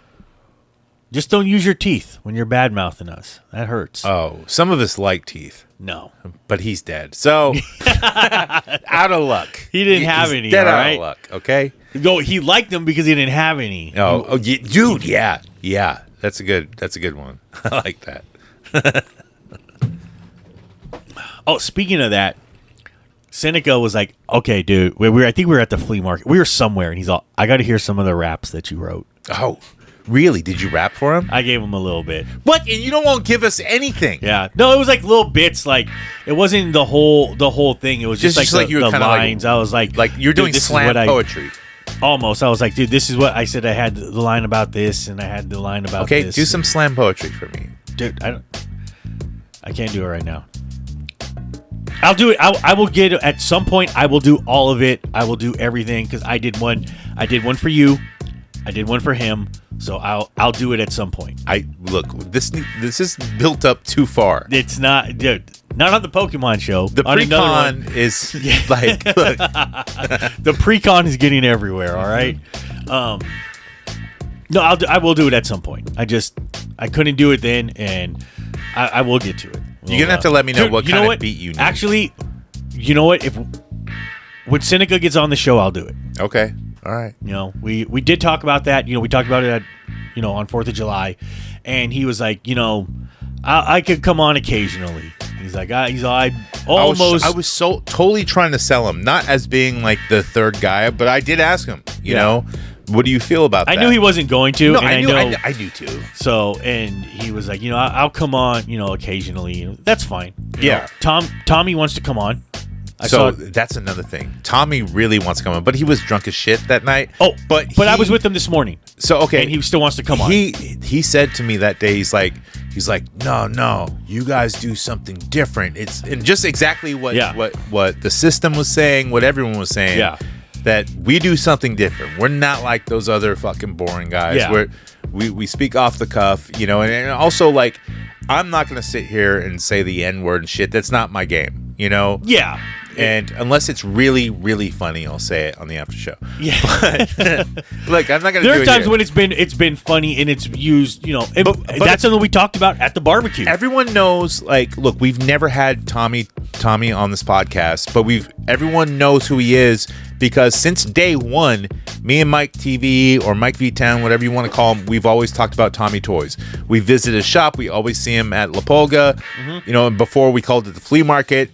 Just don't use your teeth when you're bad mouthing us. That hurts. Oh, some of us like teeth, No. but he's dead. So out of luck. He didn't have He's any, Dead all out right? of luck. Okay. No, he liked them because he didn't have any. Dude, yeah. That's a good one. I like that. Oh, speaking of that, Seneca was like, "Okay, dude, I think we were at the flea market. We were somewhere, and he's all, I got to hear some of the raps that you wrote." Oh, really? Did you rap for him? I gave him a little bit. What? And you don't want to give us anything? Yeah, no, it was like little bits. Like it wasn't the whole thing. It was just like you were the kinda lines. I was like you're dude, doing this is slam what poetry. Almost. I was like, dude, this is what I said. I had the line about this, and I had the line about Okay, this. do some slam poetry for me. Dude, I can't do it right now. I'll do it. I will get it at some point. I will do all of it. I will do everything because I did one. I did one for you. I did one for him. So I'll do it at some point. Look. This is built up too far. It's not, dude. Not on the Pokemon show. The On another one. pre-con is like, look, The pre-con is getting everywhere. All right. No, I will do it at some point. I couldn't do it then, and I will get to it. you're gonna have to let me know what kind of beat you need. Actually, you know what? When Seneca gets on the show, I'll do it. Okay. All right. We did talk about that. We talked about it at, on 4th of July, and he was like, I could come on occasionally. He's like, I almost. I was so totally trying to sell him, not as being like the third guy, but I did ask him. You know, what do you feel about that? I knew he wasn't going to. No, and I do too. So, and he was like, I'll come on, occasionally. That's fine. Yeah. Tommy wants to come on. That's another thing. Tommy really wants to come on, but he was drunk as shit that night. Oh, but I was with him this morning. So okay, and he still wants to come on. He said to me that day, he's like, no, you guys do something different. It's and just exactly what the system was saying, what everyone was saying. Yeah. That we do something different. We're not like those other fucking boring guys. Yeah. We speak off the cuff, and also like I'm not gonna sit here and say the N-word and shit. That's not my game, Yeah. And unless it's really, really funny, I'll say it on the after show. Yeah. But, look, I'm not gonna. There do are it times here. when it's been funny and it's used. But that's something we talked about at the barbecue. Everyone knows. Like, look, we've never had Tommy on this podcast, but everyone knows who he is because since day one, me and Mike TV or Mike V Town, whatever you want to call him, we've always talked about Tommy Toys. We visit his shop. We always see him at La Pulga. Mm-hmm. And before we called it the flea market.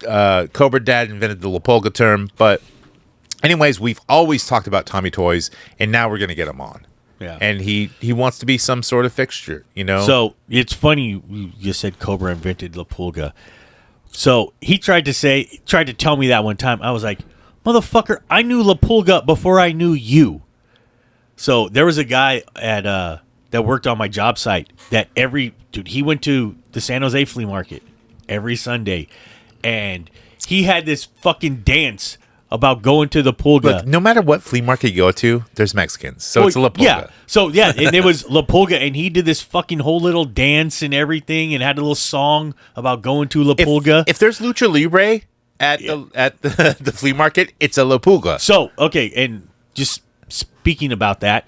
Cobra Dad invented the La Pulga term, but anyways, we've always talked about Tommy Toys, and now we're gonna get him on. Yeah, and he wants to be some sort of fixture, So it's funny you said Cobra invented La Pulga. So he tried to tell me that one time. I was like, motherfucker, I knew La Pulga before I knew you. So there was a guy at that worked on my job site that he went to the San Jose flea market every Sunday. And he had this fucking dance about going to the Pulga. Look, no matter what flea market you go to, there's Mexicans. So it's a La Pulga. Yeah. So, yeah, and it was La Pulga, and he did this fucking whole little dance and everything and had a little song about going to La Pulga. If there's Lucha Libre at the flea market, it's a La Pulga. So, okay, and just speaking about that,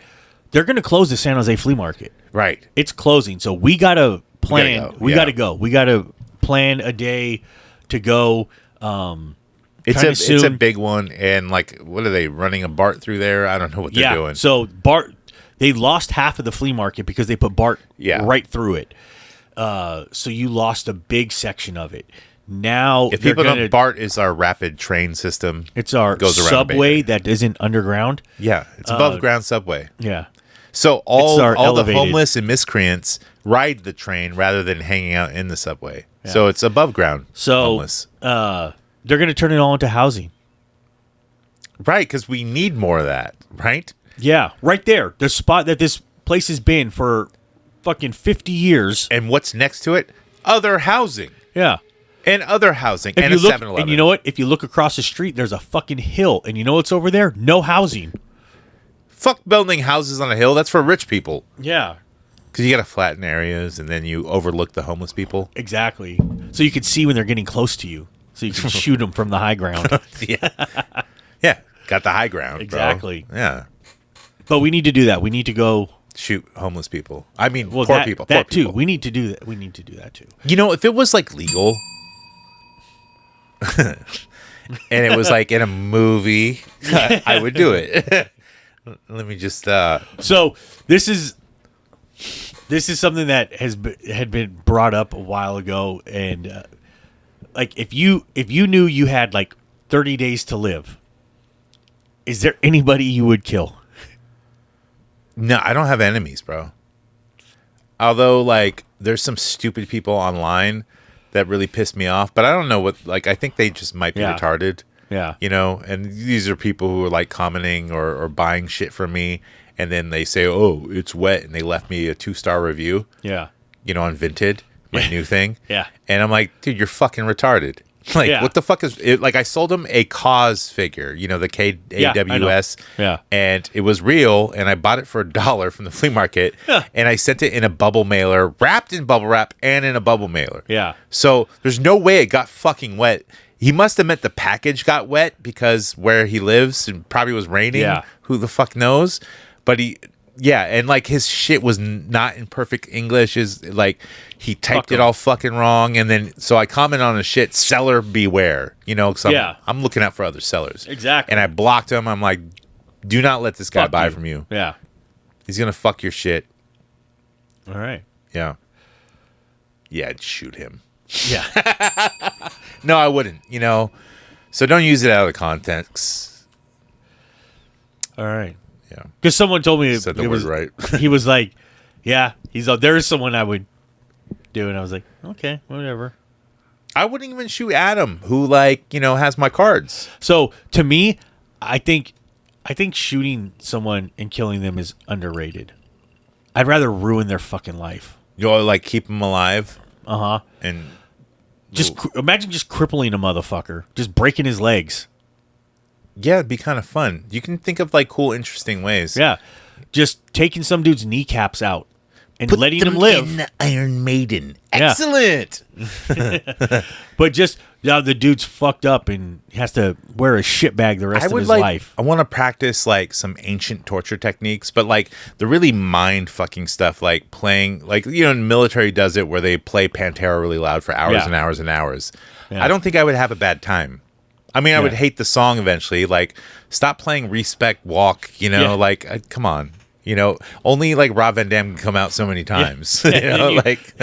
they're going to close the San Jose flea market. Right. It's closing. So we got to plan. We got to go. We got to plan a day to go It's a big one, and like, what are they running a BART through there? I don't know what they're doing. So BART, they lost half of the flea market because they put BART right through it. So you lost a big section of it. Now, if people don't, BART is our rapid train system. It's our subway that isn't underground. Yeah, it's above ground subway. Yeah. So all the homeless and miscreants ride the train rather than hanging out in the subway. Yeah. So it's above ground. So homeless. They're going to turn it all into housing. Right, because we need more of that, right? Yeah, right there. The spot that this place has been for fucking 50 years. And what's next to it? Other housing. Yeah. And other housing. And a 7-Eleven. And you know what? If you look across the street, there's a fucking hill. And you know what's over there? No housing. Fuck building houses on a hill. That's for rich people. Yeah. Because you got to flatten areas and then you overlook the homeless people. Exactly. So you can see when they're getting close to you. So you can shoot them from the high ground. Yeah. Got the high ground. Exactly. Bro. Yeah. But we need to do that. We need to go shoot homeless people. I mean, poor people. That poor too. People. We need to do that. We need to do that too. You know, if it was like legal and it was like in a movie, I would do it. Let me just. So this is something that had been brought up a while ago, and like if you knew you had like 30 days to live, is there anybody you would kill? No, I don't have enemies, bro. Although, like, there's some stupid people online that really piss me off, but I don't know what. Like, I think they just might be retarded. Yeah. You know, and these are people who are like commenting or buying shit from me, and then they say, "Oh, it's wet," and they left me a 2-star review. Yeah. You know, on Vinted, my new thing. Yeah. And I'm like, dude, you're fucking retarded. Like, what the fuck is it? Like, I sold him a Cause figure, you know, the KAWS. Yeah. And it was real, and I bought it for $1 from the flea market, and I sent it in a bubble mailer, wrapped in bubble wrap, and in a bubble mailer. Yeah. So there's no way it got fucking wet. He must have meant the package got wet because where he lives, it probably was raining. Yeah. Who the fuck knows? But and like his shit was not in perfect English. Is like he typed it all fucking wrong, and then so I comment on his shit. Seller beware, you know. Cause I'm looking out for other sellers. Exactly. And I blocked him. I'm like, do not let this guy buy from you. Yeah. He's gonna fuck your shit. All right. Yeah. Yeah, I'd shoot him. Yeah. No, I wouldn't. You know. So don't use it out of the context. All right. Yeah. Because someone told me said the word right. He was like, "Yeah, he's like, there is someone I would do," and I was like, "Okay, whatever." I wouldn't even shoot Adam, who like has my cards. So to me, I think shooting someone and killing them is underrated. I'd rather ruin their fucking life. You like keep them alive. And just imagine just crippling a motherfucker, just breaking his legs. Yeah, it'd be kind of fun. You can think of like cool, interesting ways. Yeah, just taking some dude's kneecaps out and Put letting them him live. in the Iron Maiden. Yeah. Excellent. But just the dude's fucked up and has to wear a shit bag the rest of his life. I want to practice like some ancient torture techniques, but like the really mind fucking stuff, like playing, like the military does it where they play Pantera really loud for hours and hours and hours. Yeah. I don't think I would have a bad time. I mean, I would hate the song eventually. Like, stop playing Respect Walk. Like, come on. Only like Rob Van Dam can come out so many times. Like.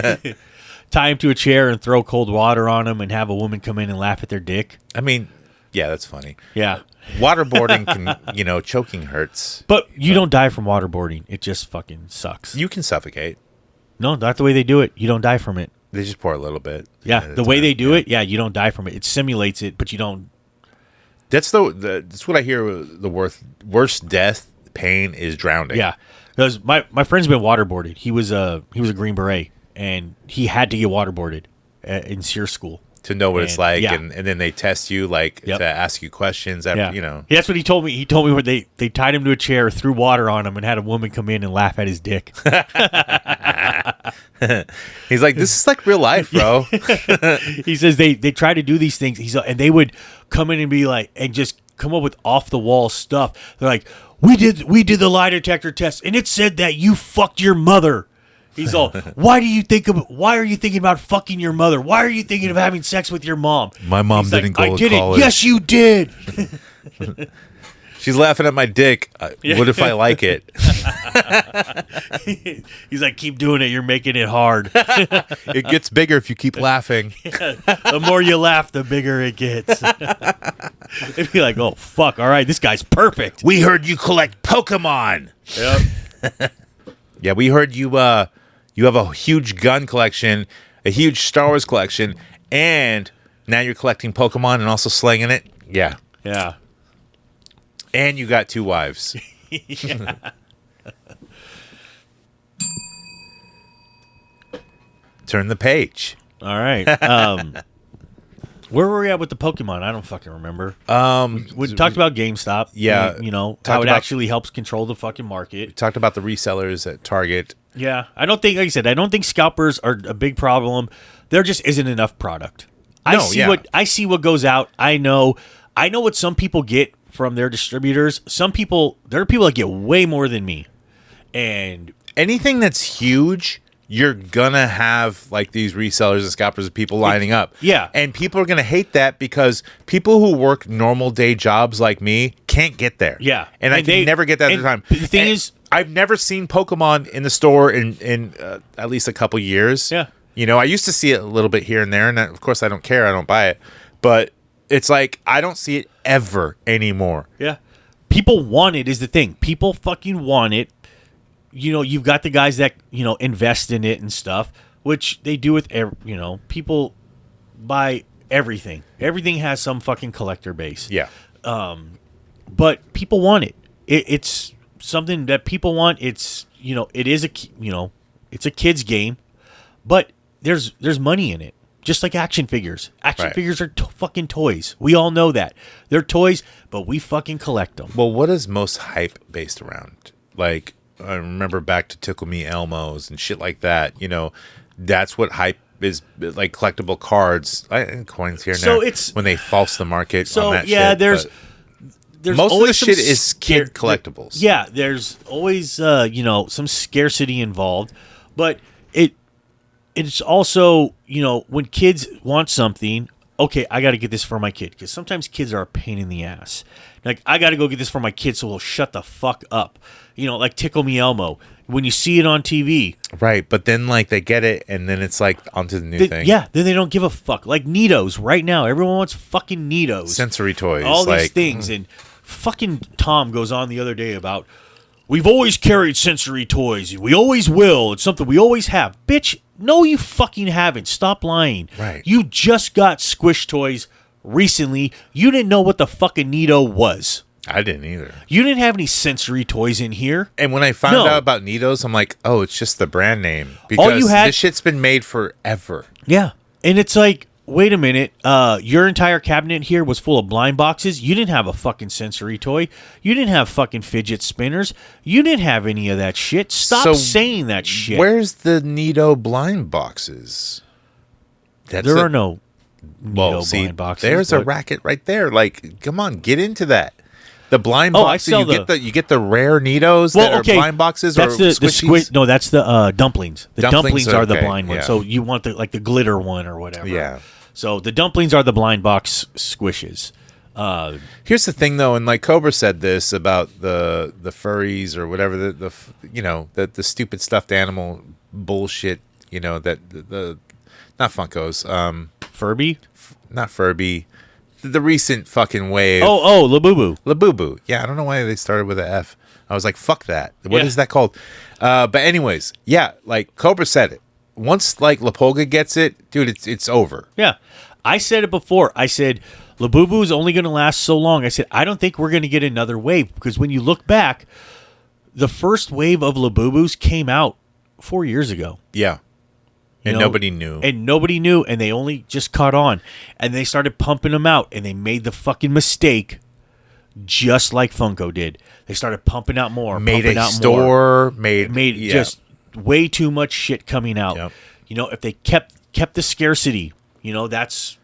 Tie him to a chair and throw cold water on him and have a woman come in and laugh at their dick. I mean, yeah, that's funny. Yeah. Waterboarding can, choking hurts. But you don't die from waterboarding. It just fucking sucks. You can suffocate. No, not the way they do it. You don't die from it. They just pour a little bit. Yeah, the way they do it, you don't die from it. It simulates it, but you don't. That's that's what I hear. The worst death pain is drowning. Yeah, because my friend's been waterboarded. He was a Green Beret, and he had to get waterboarded in SEER school to know what it's like, and then they test you to ask you questions. After, that's what he told me. He told me where they tied him to a chair, threw water on him, and had a woman come in and laugh at his dick. He's like, this is like real life, bro. He says they try to do these things. And they would come in and be like, and just come up with off the wall stuff. They're like, we did the lie detector test, and it said that you fucked your mother. He's all, why are you thinking about fucking your mother? Why are you thinking of having sex with your mom? My mom didn't go I to college. Yes, you did. She's laughing at my dick. What if I like it? He's like, keep doing it. You're making it hard. It gets bigger if you keep laughing. The more you laugh, the bigger it gets. It'd be like, oh, fuck. All right, this guy's perfect. We heard you collect Pokemon. Yep. Yeah, we heard you you have a huge gun collection, a huge Star Wars collection, and now you're collecting Pokemon and also slinging it. Yeah. Yeah. And you got 2 wives. Turn the page. All right. Where were we at with the Pokemon? I don't fucking remember. We talked about GameStop. Yeah. You know, how it actually helps control the fucking market. We talked about the resellers at Target. Yeah. I don't think, like I said, I don't think scalpers are a big problem. There just isn't enough product. I see what goes out. I know what some people get from their distributors. There are people that get way more than me. And anything that's huge, you're gonna have like these resellers and scalpers of people lining up. Yeah. And people are gonna hate that because people who work normal day jobs like me can't get there. Yeah. And I can never get that at the time. The thing is, I've never seen Pokemon in the store in at least a couple years. Yeah. You know, I used to see it a little bit here and there, and of course I don't care. I don't buy it. But it's like I don't see it ever anymore. Yeah. People want it is the thing. People fucking want it. You know, you've got the guys that, you know, invest in it and stuff, which they do with, people buy everything. Everything has some fucking collector base. Yeah. But people want it. It's something that people want. It's, you know, it is it's a kid's game, but there's money in it. Just like action figures. Action figures are fucking toys. We all know that. They're toys, but we fucking collect them. Well, what is most hype based around? Like, I remember back to Tickle Me Elmos and shit like that. You know, that's what hype is, like collectible cards. Coins here and there. It's when they false the market on that yeah, shit. there's most always of the shit is kid collectibles. Yeah, there's always some scarcity involved, but it's also, you know, when kids want something, okay, I got to get this for my kid, because sometimes kids are a pain in the ass. Like, I got to go get this for my kid so he'll shut the fuck up. You know, like Tickle Me Elmo. When you see it on TV. Right, but then, like, they get it, and then it's, like, onto the new thing. Yeah, then they don't give a fuck. Like Neatos right now. Everyone wants fucking Neatos. Sensory toys. All these things. And fucking Tom goes on the other day about, we've always carried sensory toys. We always will. It's something we always have. Bitch, no, you fucking haven't. Stop lying. Right. You just got Squish toys recently. You didn't know what the fucking Neato was. I didn't either. You didn't have any sensory toys in here. And when I found out about Neatos, I'm like, oh, it's just the brand name. Because this shit's been made forever. Yeah. And it's like, wait a minute. Your entire cabinet here was full of blind boxes. You didn't have a fucking sensory toy. You didn't have fucking fidget spinners. You didn't have any of that shit. Stop saying that shit. Where's the Neato blind boxes? There are no Neato blind boxes. There's a racket right there. Like, come on, get into that. The blind boxes, you get the rare Neatos that are blind boxes, that's or squishies? No, that's the dumplings. The dumplings are the blind yeah. ones. So you want the glitter one or whatever. Yeah. So the dumplings are the blind box squishes. Here's the thing, though, and like Cobra said this about the furries or whatever, the stupid stuffed animal bullshit. You know, that the not Funkos, Furby, not Furby. The recent fucking wave. Oh, Labubu. Labubu. Yeah, I don't know why they started with an F. I was like, fuck that. What is that called? But anyways, yeah, like Cobra said it. Once like Lapolga gets it, dude, it's over. Yeah. I said it before. I said Labubu is only going to last so long. I said, I don't think we're going to get another wave, because when you look back, the first wave of Labubus came out 4 years ago. Yeah. And nobody knew. And they only just caught on. And they started pumping them out, and they made the fucking mistake just like Funko did. They started pumping out more. Made pumping a out store. More. Made just way too much shit coming out. Yep. You know, if they kept the scarcity, you know, that's...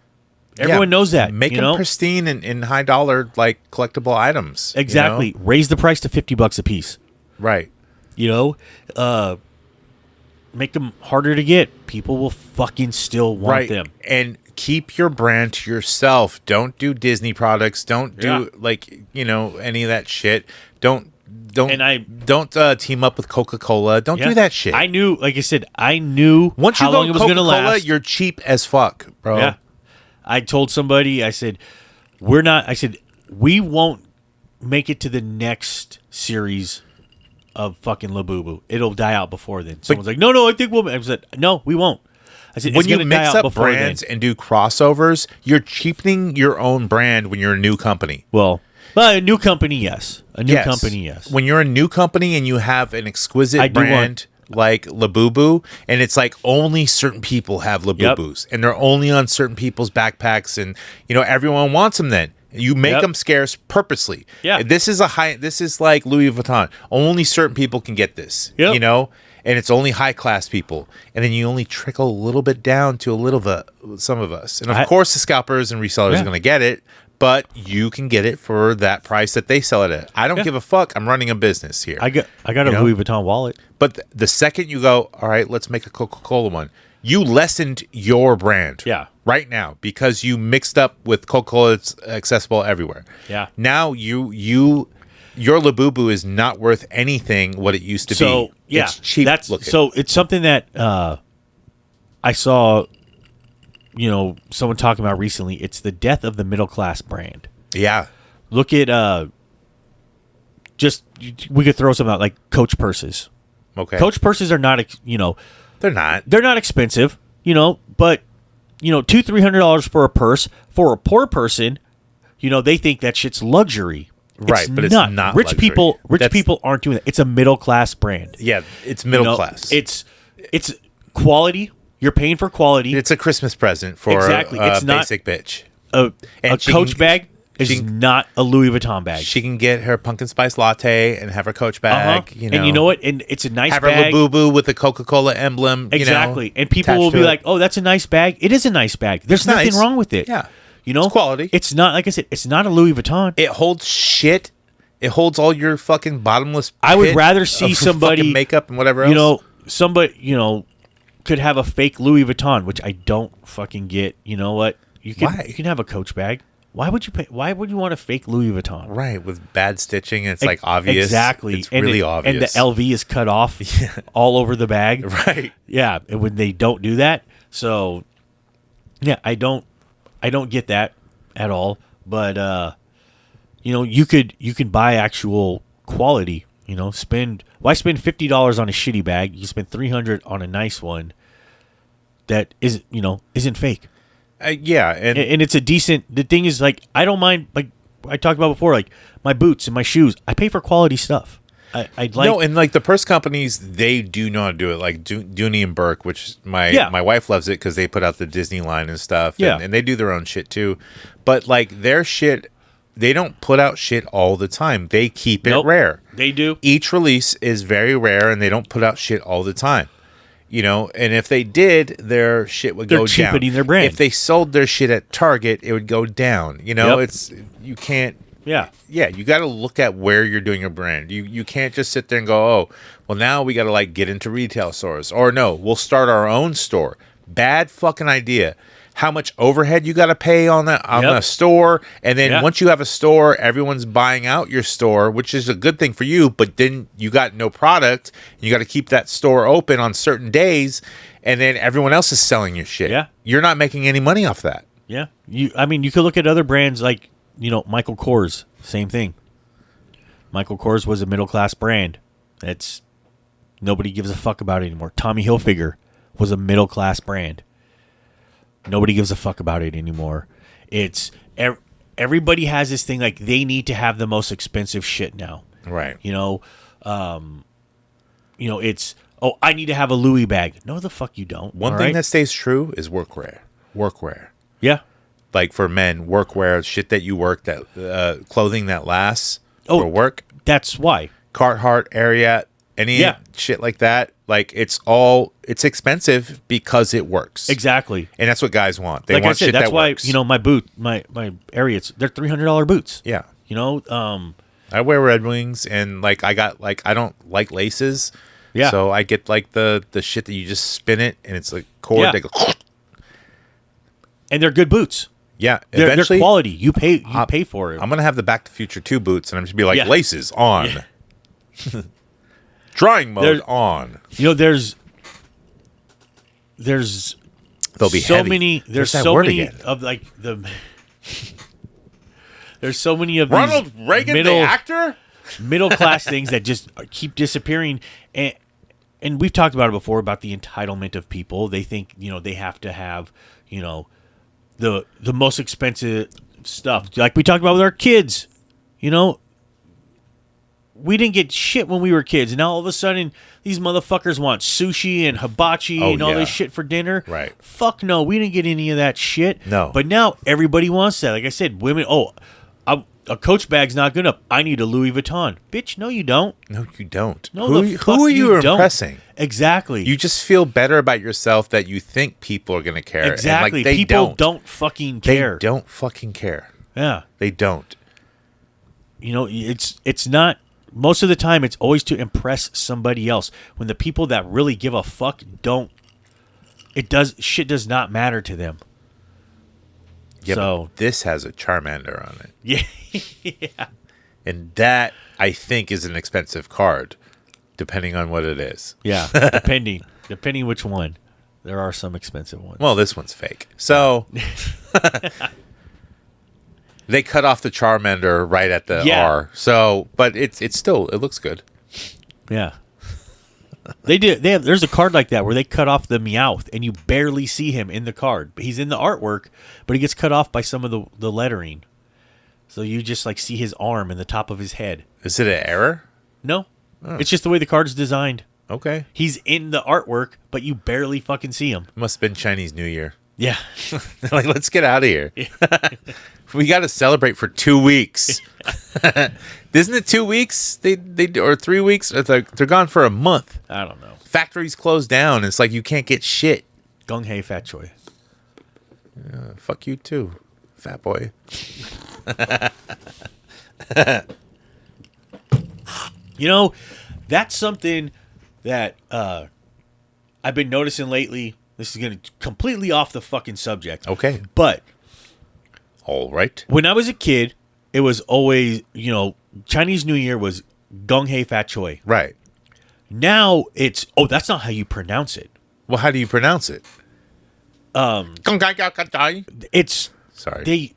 Everyone knows that. Make them pristine and high dollar, like, collectible items. Exactly. You know? Raise the price to $50 a piece. Right. You know? make them harder to get. People will fucking still want them. And keep your brand to yourself. Don't do Disney products. Don't do any of that shit. Don't team up with Coca-Cola. Don't do that shit. I knew, like I said, once how you go long it was going to Coca-Cola, last. you're cheap as fuck, bro. Yeah. I told somebody, I said, we won't make it to the next series of fucking Labubu. It'll die out before then. Someone's like, no, I think we'll. I said, no, we won't. I said, when it's you going to die mix out up before brands then. and do crossovers, you're cheapening your own brand when you're a new company. Well, but a new company, yes. Company, yes. When you're a new company and you have an exquisite I do brand like Labubu, and it's like only certain people have Labubus, and they're only on certain people's backpacks, and everyone wants them. Then you make them scarce purposely. Yeah. And this is like Louis Vuitton. Only certain people can get this. Yep. And it's only high class people, and then you only trickle a little bit down to some of us, and of course the scalpers and resellers are going to get it. But you can get it for that price that they sell it at. I don't give a fuck. I'm running a business here. I got a Louis Vuitton wallet. But the second you go, all right, let's make a Coca-Cola one, you lessened your brand. Yeah. Right now, because you mixed up with Coca-Cola. It's accessible everywhere. Yeah. Now your Labubu is not worth anything what it used to be. Yeah, it's cheap looking. So it's something that I saw. Someone talking about recently. It's the death of the middle class brand. Yeah. Look at we could throw something out like Coach purses. Okay. Coach purses are not, They're not. they're not expensive, but $200-$300 for a purse for a poor person, they think that shit's luxury. Right, but it's not Rich luxury. people aren't doing that. It's a middle class brand. Yeah, it's middle class. It's quality. You're paying for quality. It's a Christmas present for Exactly. a It's not- basic bitch. A she Coach can- bag is not a Louis Vuitton bag. She can get her pumpkin spice latte and have her Coach bag. And you know what? And it's a nice have bag. her Labubu with the Coca-Cola emblem. Exactly. And people attached will to be it. like, "Oh, that's a nice bag." It is a nice bag. There's nothing nice. wrong with it. Yeah. It's quality. It's not, like I said, it's not a Louis Vuitton. It holds shit. It holds all your fucking bottomless. I would pit rather see of somebody fucking makeup and whatever else. Somebody could have a fake Louis Vuitton, which I don't fucking get. You know what? Why? You can have a Coach bag. Why would you pay? Why would you want a fake Louis Vuitton? Right, with bad stitching, it's like obvious. Exactly. It's really obvious. And the LV is cut off all over the bag. Right. Yeah. And when they don't do that, so yeah, I don't get that at all. But you can buy actual quality. Why spend $50 on a shitty bag? You spend $300 on a nice one that isn't fake. Yeah, And it's a decent. The thing is, like, I don't mind. Like I talked about before, like my boots and my shoes. I pay for quality stuff. I'd like no, and like the purse companies, they do know how to do it. Like Dooney and Burke, which my wife loves it because they put out the Disney line and stuff. Yeah. And they do their own shit too. But like their shit, they don't put out shit all the time. They keep it rare. They do. Each release is very rare, and they don't put out shit all the time. And if they did, their shit would go down. They're cheapening their brand. If they sold their shit at Target, it would go down. It's you can't. Yeah. Yeah, you got to look at where you're doing your brand. You can't just sit there and go, oh, well, now we got to like get into retail stores. Or no, we'll start our own store. Bad fucking idea. How much overhead you got to pay on a store, and then once you have a store, everyone's buying out your store, which is a good thing for you. But then you got no product. You got to keep that store open on certain days, and then everyone else is selling your shit. Yeah, you're not making any money off that. Yeah, you could look at other brands like Michael Kors. Same thing. Michael Kors was a middle class brand. That's nobody gives a fuck about it anymore. Tommy Hilfiger was a middle class brand. Nobody gives a fuck about it anymore. It's everybody has this thing like they need to have the most expensive shit now. Right. It's I need to have a Louis bag. No, the fuck you don't. One thing that stays true is workwear. Workwear. Yeah. Like for men, workwear, shit that you work, that clothing that lasts for work. That's why. Carhartt, Ariat, any shit like that. Like it's expensive because it works. Exactly. And that's what guys want. They like want I said, shit that's that why, works. my Ariats, they're $300 boots. Yeah. I wear Red Wings, and like I don't like laces, Yeah. So I get like the shit that you just spin it and it's like cord. Yeah. They go, And they're good boots. yeah. They're Eventually, quality. You pay for it. I'm gonna have the Back to the Future 2 boots, and I'm just be like Yeah. laces on, drawing mode There's- on. You know, there's They'll be so heavy. many. There's that so word many again. of like the. There's so many of Ronald these Reagan, the actor. middle class things that just keep disappearing, and we've talked about it before about the entitlement of people. They think they have to have the most expensive stuff, like we talked about with our kids. We didn't get shit when we were kids, and now all of a sudden these motherfuckers want sushi and hibachi Oh, and all yeah. this shit for dinner. Right. Fuck no, we didn't get any of that shit. No. But now everybody wants that. Like I said, women. A Coach bag's not good enough. I need a Louis Vuitton. Bitch, no, you don't. No, you don't. No, who are you don't. impressing? Exactly. You just feel better about yourself that you think people are gonna care. exactly. And, like, they People don't fucking care. They don't fucking care. Yeah. They don't. It's not. Most of the time, it's always to impress somebody else. When the people that really give a fuck don't, shit does not matter to them. Yeah, So- but this has a Charmander on it. Yeah. And that, I think, is an expensive card, depending on what it is. Yeah. Depending which one. There are some expensive ones. Well, this one's fake. So they cut off the Charmander right at the Yeah. R. So, but it looks good. Yeah. There's a card like that where they cut off the Meowth and you barely see him in the card. He's in the artwork, but he gets cut off by some of the lettering. So you just like see his arm and the top of his head. Is it an error? No. It's just the way the card's designed. Okay. He's in the artwork, but you barely fucking see him. Must have been Chinese New Year. Yeah. They're like, let's get out of here. We got to celebrate for 2 weeks. Isn't it 2 weeks? They or 3 weeks? They're gone for a month. I don't know. Factories closed down. It's like you can't get shit. Gung Hei Fat Choi. Fuck you too, fat boy. That's something that I've been noticing lately. This is going to completely off the fucking subject. Okay. But All right. when I was a kid, it was always, Chinese New Year was Gung Hei Fat Choi. Right. Now it's, that's not how you pronounce it. Well, how do you pronounce it? It's, Sorry.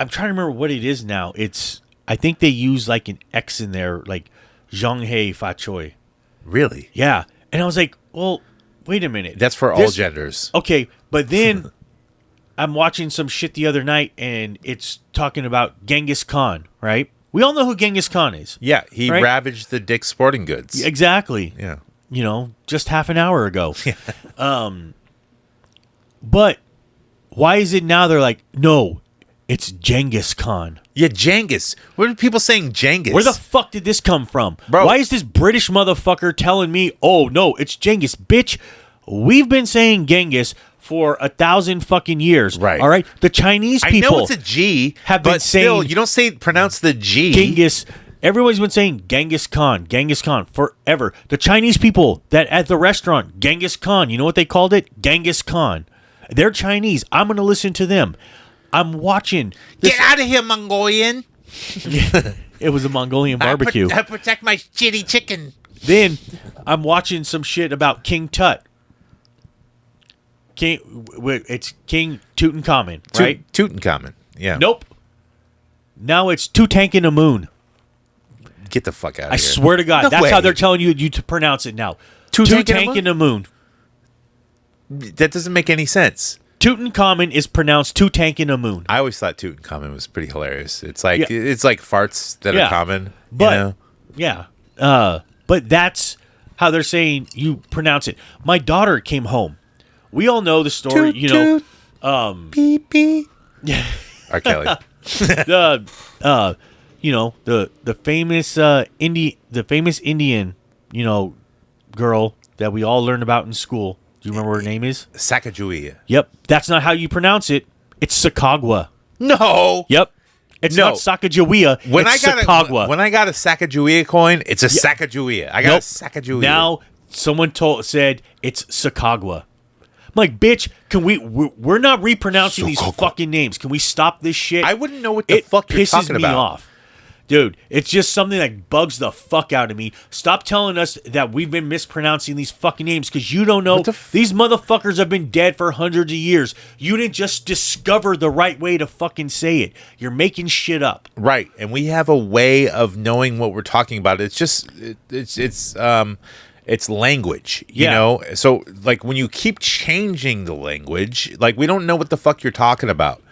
I'm trying to remember what it is now. I think they use like an X in there, like Zhang Hei Fat Choi. Really? Yeah. And I was like, well, wait a minute. That's for all genders. Okay, but then I'm watching some shit the other night, and it's talking about Genghis Khan, right? We all know who Genghis Khan is. Yeah, he Right? ravaged the Dick's Sporting Goods. Exactly. Yeah. Just half an hour ago. But why is it now they're like, no, it's Genghis Khan? Yeah, Genghis. What are people saying Genghis? Where the fuck did this come from? Bro. Why is this British motherfucker telling me, oh, no, it's Genghis? Bitch, we've been saying Genghis for 1,000 fucking years. Right. All right? The Chinese people I know it's a G, have been but still, saying you don't pronounce the G. Genghis. Everyone's been saying Genghis Khan forever. The Chinese people that at the restaurant, Genghis Khan, you know what they called it? Genghis Khan. They're Chinese. I'm going to listen to them. I'm watching. Get out of here, Mongolian. It was a Mongolian barbecue. I protect my shitty chicken. Then I'm watching some shit about King Tut. It's King Tutankhamun, right? Tutankhamun. Yeah. Nope. Now it's Tutankhamun. Get the fuck out of I here. swear to God, No that's way. how they're telling you to pronounce it now. Tutankhamun? Tutankhamun. That doesn't make any sense. Tutankhamun is pronounced Tutankhamun. I always thought Tutankhamun was pretty hilarious. It's like Yeah. it's like farts that Yeah. are common. But you know? yeah, but that's how they're saying you pronounce it. My daughter came home. We all know the story, Toot, you know. toot. Beep beep. Yeah. R. Kelly. The famous the famous Indian, girl that we all learned about in school. Do you remember what her name is? Sacagawea. Yep, that's not how you pronounce it. It's Sacagawea. No. Yep, it's No. not Sacagawea. When it's I got Sacagawea. when I got a Sacagawea coin, it's a Sacagawea. I got a Sacagawea. Now someone said it's Sakagwa. I'm like, bitch, we're not repronouncing these fucking names. Can we stop this shit? I wouldn't know what the fuck you're talking about. Pisses me off. Dude, it's just something that bugs the fuck out of me. Stop telling us that we've been mispronouncing these fucking names because you don't know. These motherfuckers have been dead for hundreds of years. You didn't just discover the right way to fucking say it. You're making shit up. Right. And we have a way of knowing what we're talking about. It's just, it's language, you know? So, like, when you keep changing the language, like, we don't know what the fuck you're talking about.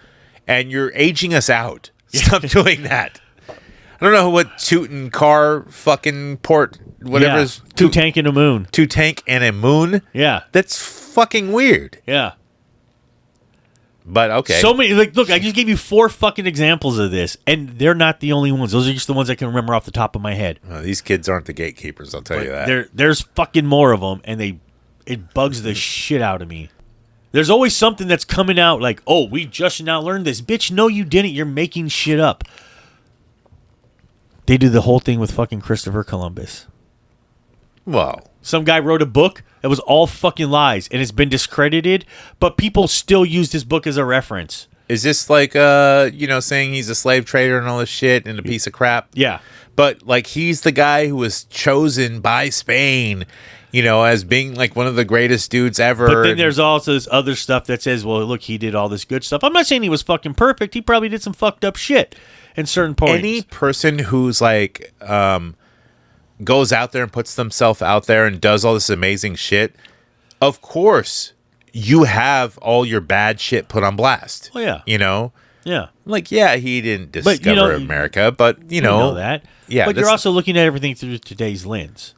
And you're aging us out. Stop doing that. I don't know what Tootin' car fucking port, whatever is. Two tank and a moon. Two tank and a moon? Yeah. That's fucking weird. Yeah. But okay. So many, like, look, I just gave you 4 fucking examples of this, and they're not the only ones. Those are just the ones I can remember off the top of my head. These kids aren't the gatekeepers, I'll tell you that. There's fucking more of them, and it bugs the shit out of me. There's always something that's coming out like, oh, we just now learned this. Bitch, no, you didn't. You're making shit up. They do the whole thing with fucking Christopher Columbus. Well, some guy wrote a book that was all fucking lies, and it's been discredited, but people still use this book as a reference. Is this like, saying he's a slave trader and all this shit and a piece of crap? Yeah. But, like, he's the guy who was chosen by Spain, as being, like, one of the greatest dudes ever. But then there's also this other stuff that says, well, look, he did all this good stuff. I'm not saying he was fucking perfect. He probably did some fucked up shit in certain points. Any person who's, like, goes out there and puts themselves out there and does all this amazing shit, of course, you have all your bad shit put on blast. Oh, yeah. Yeah. Like, yeah, he didn't discover America, but, you know that. Yeah. But you're also looking at everything through today's lens,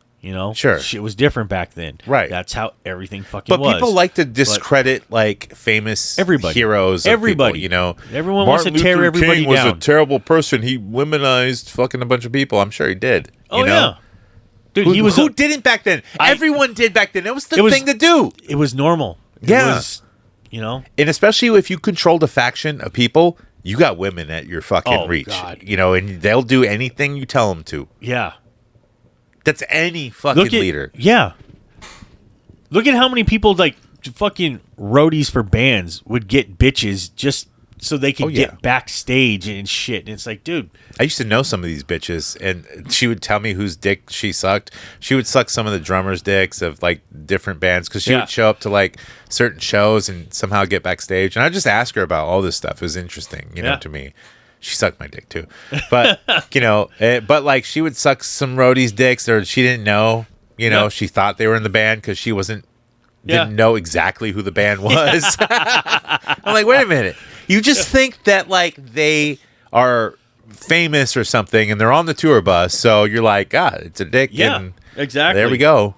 Sure. Shit was different back then. Right. That's how everything fucking was. But people like to discredit, like, famous heroes. Everybody. People, Everyone wants to tear everybody King was down. a terrible person. He womenized fucking a bunch of people. I'm sure he did. Yeah. Dude, who didn't back then? Everyone did back then. It was the thing to do. It was normal. Yeah. It was, And especially if you controlled a faction of people, you got women at your fucking reach. God. And they'll do anything you tell them to. Yeah. That's any fucking leader. Yeah. Look at how many people, like, fucking roadies for bands would get bitches just so they could get backstage and shit. And it's like, dude. I used to know some of these bitches, and she would tell me whose dick she sucked. She would suck some of the drummers' dicks of, like, different bands, because she would show up to, like, certain shows and somehow get backstage. And I'd just ask her about all this stuff. It was interesting, to me. She sucked my dick, too. But, but, like, she would suck some roadies' dicks, or she didn't know. She thought they were in the band because she didn't know exactly who the band was. I'm like, wait a minute. You just think that, like, they are famous or something, and they're on the tour bus, so you're like, it's a dick. Yeah, and exactly. There we go.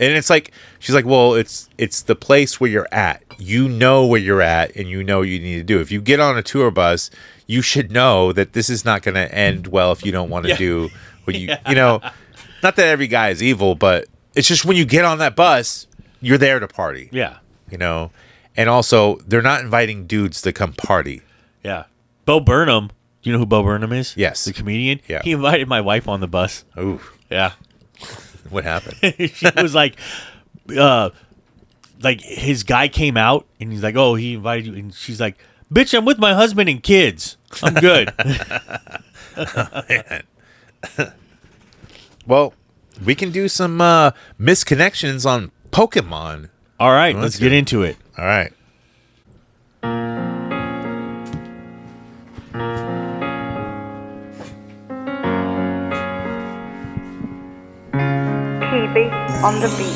And it's like, she's like, well, it's the place where you're at. You know where you're at, and you know what you need to do. If you get on a tour bus, you should know that this is not going to end well if you don't want to do what you, not that every guy is evil, but it's just when you get on that bus, you're there to party. Yeah. And also, they're not inviting dudes to come party. Yeah. Bo Burnham. Do you know who Bo Burnham is? Yes. The comedian? Yeah. He invited my wife on the bus. Ooh. Yeah. What happened? She was like his guy came out, and he's like, oh, he invited you. And she's like, bitch, I'm with my husband and kids. I'm good. Oh, man. Well, we can do some misconnections on Pokemon. All right, let's get into it. All right. TV on the beat.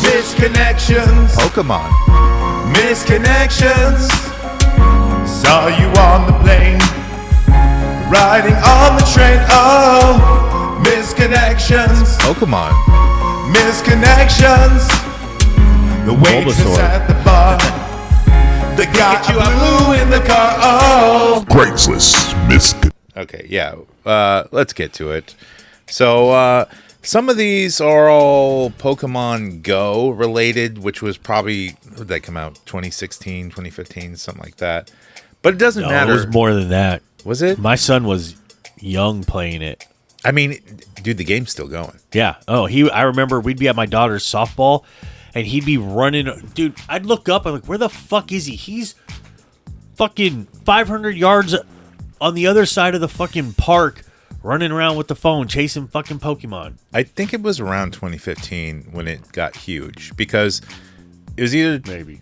Misconnections, Pokemon. misconnections. Saw you on the plane, riding on the train. Oh, misconnections, Pokemon. misconnections. The waitress Bulbasaur. at the bar, the guy you blue in the car. Oh, Okay, yeah. Let's get to it. So, some of these are all Pokemon Go related, which was probably, when did that come out? 2016, 2015, something like that. But it doesn't matter. It was more than that. Was it? My son was young playing it. I mean, dude, the game's still going. Yeah. Oh, I remember we'd be at my daughter's softball, and he'd be running. Dude, I'd look up. I'm like, where the fuck is he? He's fucking 500 yards on the other side of the fucking park, running around with the phone, chasing fucking Pokemon. I think it was around 2015 when it got huge because it was either Maybe.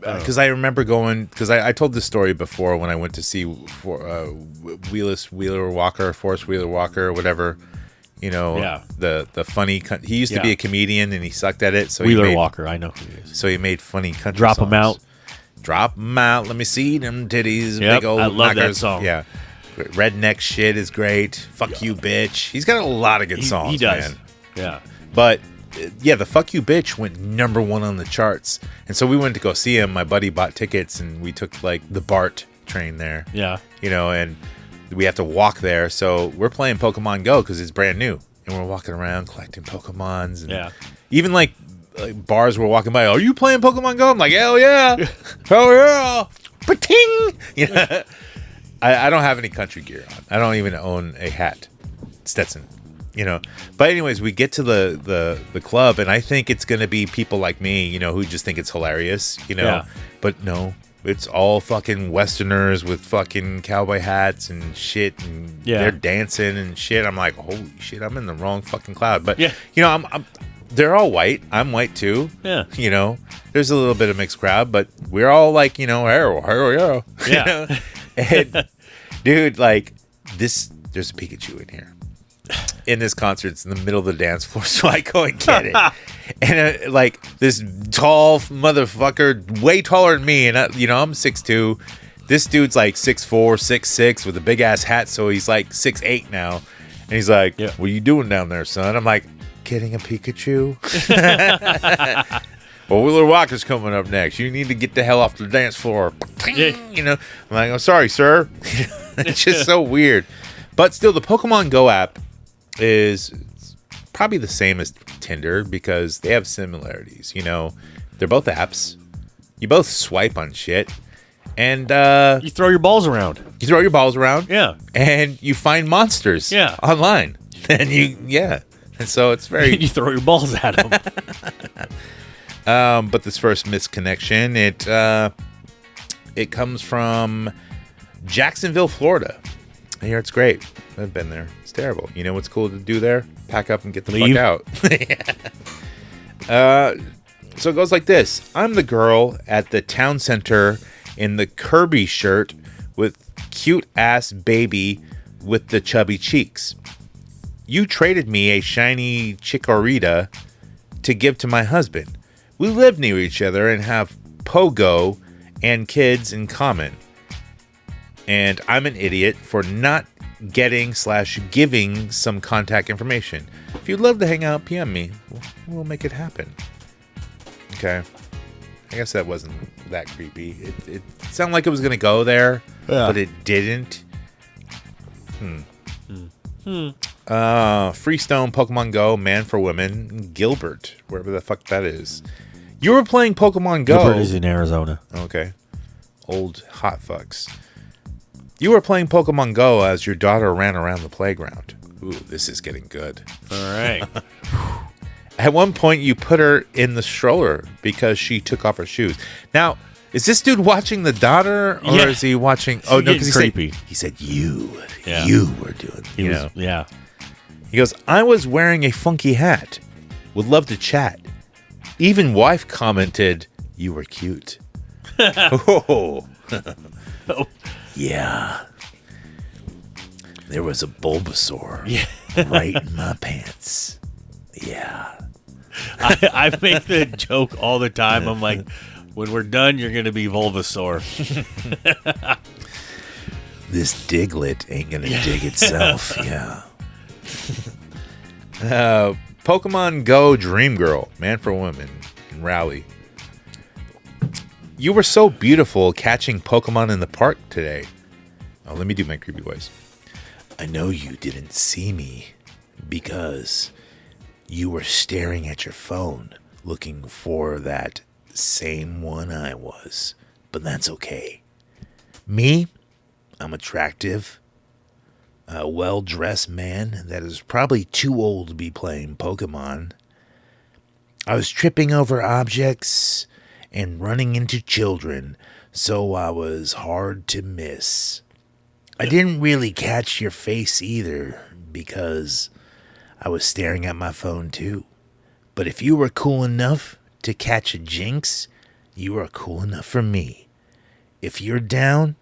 because I remember going because I told this story before when I went to see Forest Wheeler Walker, whatever. You know, Yeah. the funny. He used to be Yeah. a comedian and he sucked at it. So Wheeler Walker, I know who he is. So he made funny country Drop songs. 'em out. Drop 'em out. Let me see them titties. Yep, Big old I love that knockers. song. Yeah. Redneck shit is great. Fuck you, bitch. He's got a lot of good songs, He does. man. Yeah. But yeah, the Fuck You Bitch went #1 on the charts. And so we went to go see him. My buddy bought tickets and we took like the BART train there. Yeah. You know, and we have to walk there. So we're playing Pokemon Go because it's brand new. And we're walking around collecting Pokemons. And Yeah. even like bars we're walking by. Are you playing Pokemon Go? I'm like, hell yeah. Hell yeah. Pating. You know? I don't have any country gear on. I don't even own a hat. Stetson. You know. But anyways, we get to the club and I think it's gonna be people like me, you know, who just think it's hilarious, you know. Yeah. But no. It's all fucking Westerners with fucking cowboy hats and shit, and they're dancing and shit. I'm like, holy shit, I'm in the wrong fucking cloud. But Yeah. you know, they're all white. I'm white too. Yeah. You know, there's a little bit of mixed crowd, but we're all like, you know, hell yeah. Yeah. You know? And dude, like there's a Pikachu in here. In this concert, it's in the middle of the dance floor, so I go and get it. And like this tall motherfucker, way taller than me, and I'm 6'2". This dude's like 6'4", 6'6", with a big ass hat, so he's like 6'8" now. And he's like, Yeah. "What are you doing down there, son?" I'm like, "Getting a Pikachu." Well, Wheeler Walker's coming up next. You need to get the hell off the dance floor. Yeah. You know, I'm like, "I'm sorry, sir." It's just so weird. But still, the Pokemon Go app is probably the same as Tinder because they have similarities. You know, they're both apps. You both swipe on shit, and You throw your balls around. you throw your balls around. Yeah. And you find monsters. Yeah. Online, and and so it's very. You throw your balls at them. But this first misconnection, it comes from Jacksonville, Florida. I hear it's great. I've been there. It's terrible. You know what's cool to do there? Pack up and get the Leave. fuck out. So it goes like this. I'm the girl at the town center in the Kirby shirt with cute ass baby with the chubby cheeks. You traded me a shiny Chikorita to give to my husband. We live near each other and have Pogo and kids in common. And I'm an idiot for not getting/giving some contact information. If you'd love to hang out, PM me. We'll make it happen. Okay. I guess that wasn't that creepy. It sounded like it was going to go there, but it didn't. Freestone Pokemon Go, Man for Women, Gilbert, wherever the fuck that is. You were playing Pokemon Go. Gilbert is in Arizona. Okay. Old hot fucks. You were playing Pokemon Go as your daughter ran around the playground. Ooh, this is getting good. All right. At one point, you put her in the stroller because she took off her shoes. Now, is this dude watching the daughter, or Yeah. is he watching? Oh no, because creepy. he said you Yeah. were doing. He You was, know. yeah. He goes, I was wearing a funky hat. Would love to chat. Even wife commented, you were cute. Oh. Yeah. There was a Bulbasaur right in my pants. Yeah. I make the joke all the time. I'm like, when we're done, you're going to be Bulbasaur. This Diglett ain't gonna dig itself. Yeah. Pokemon Go Dream Girl, Man for Women, and Rally. You were so beautiful catching Pokemon in the park today. Oh, let me do my creepy voice. I know you didn't see me because you were staring at your phone looking for that same one I was. But that's okay. Me? I'm attractive. a well-dressed man that is probably too old to be playing Pokemon. I was tripping over objects and running into children, so I was hard to miss. I didn't really catch your face either, because I was staring at my phone too. But if you were cool enough to catch a Jinx, you are cool enough for me. If you're down,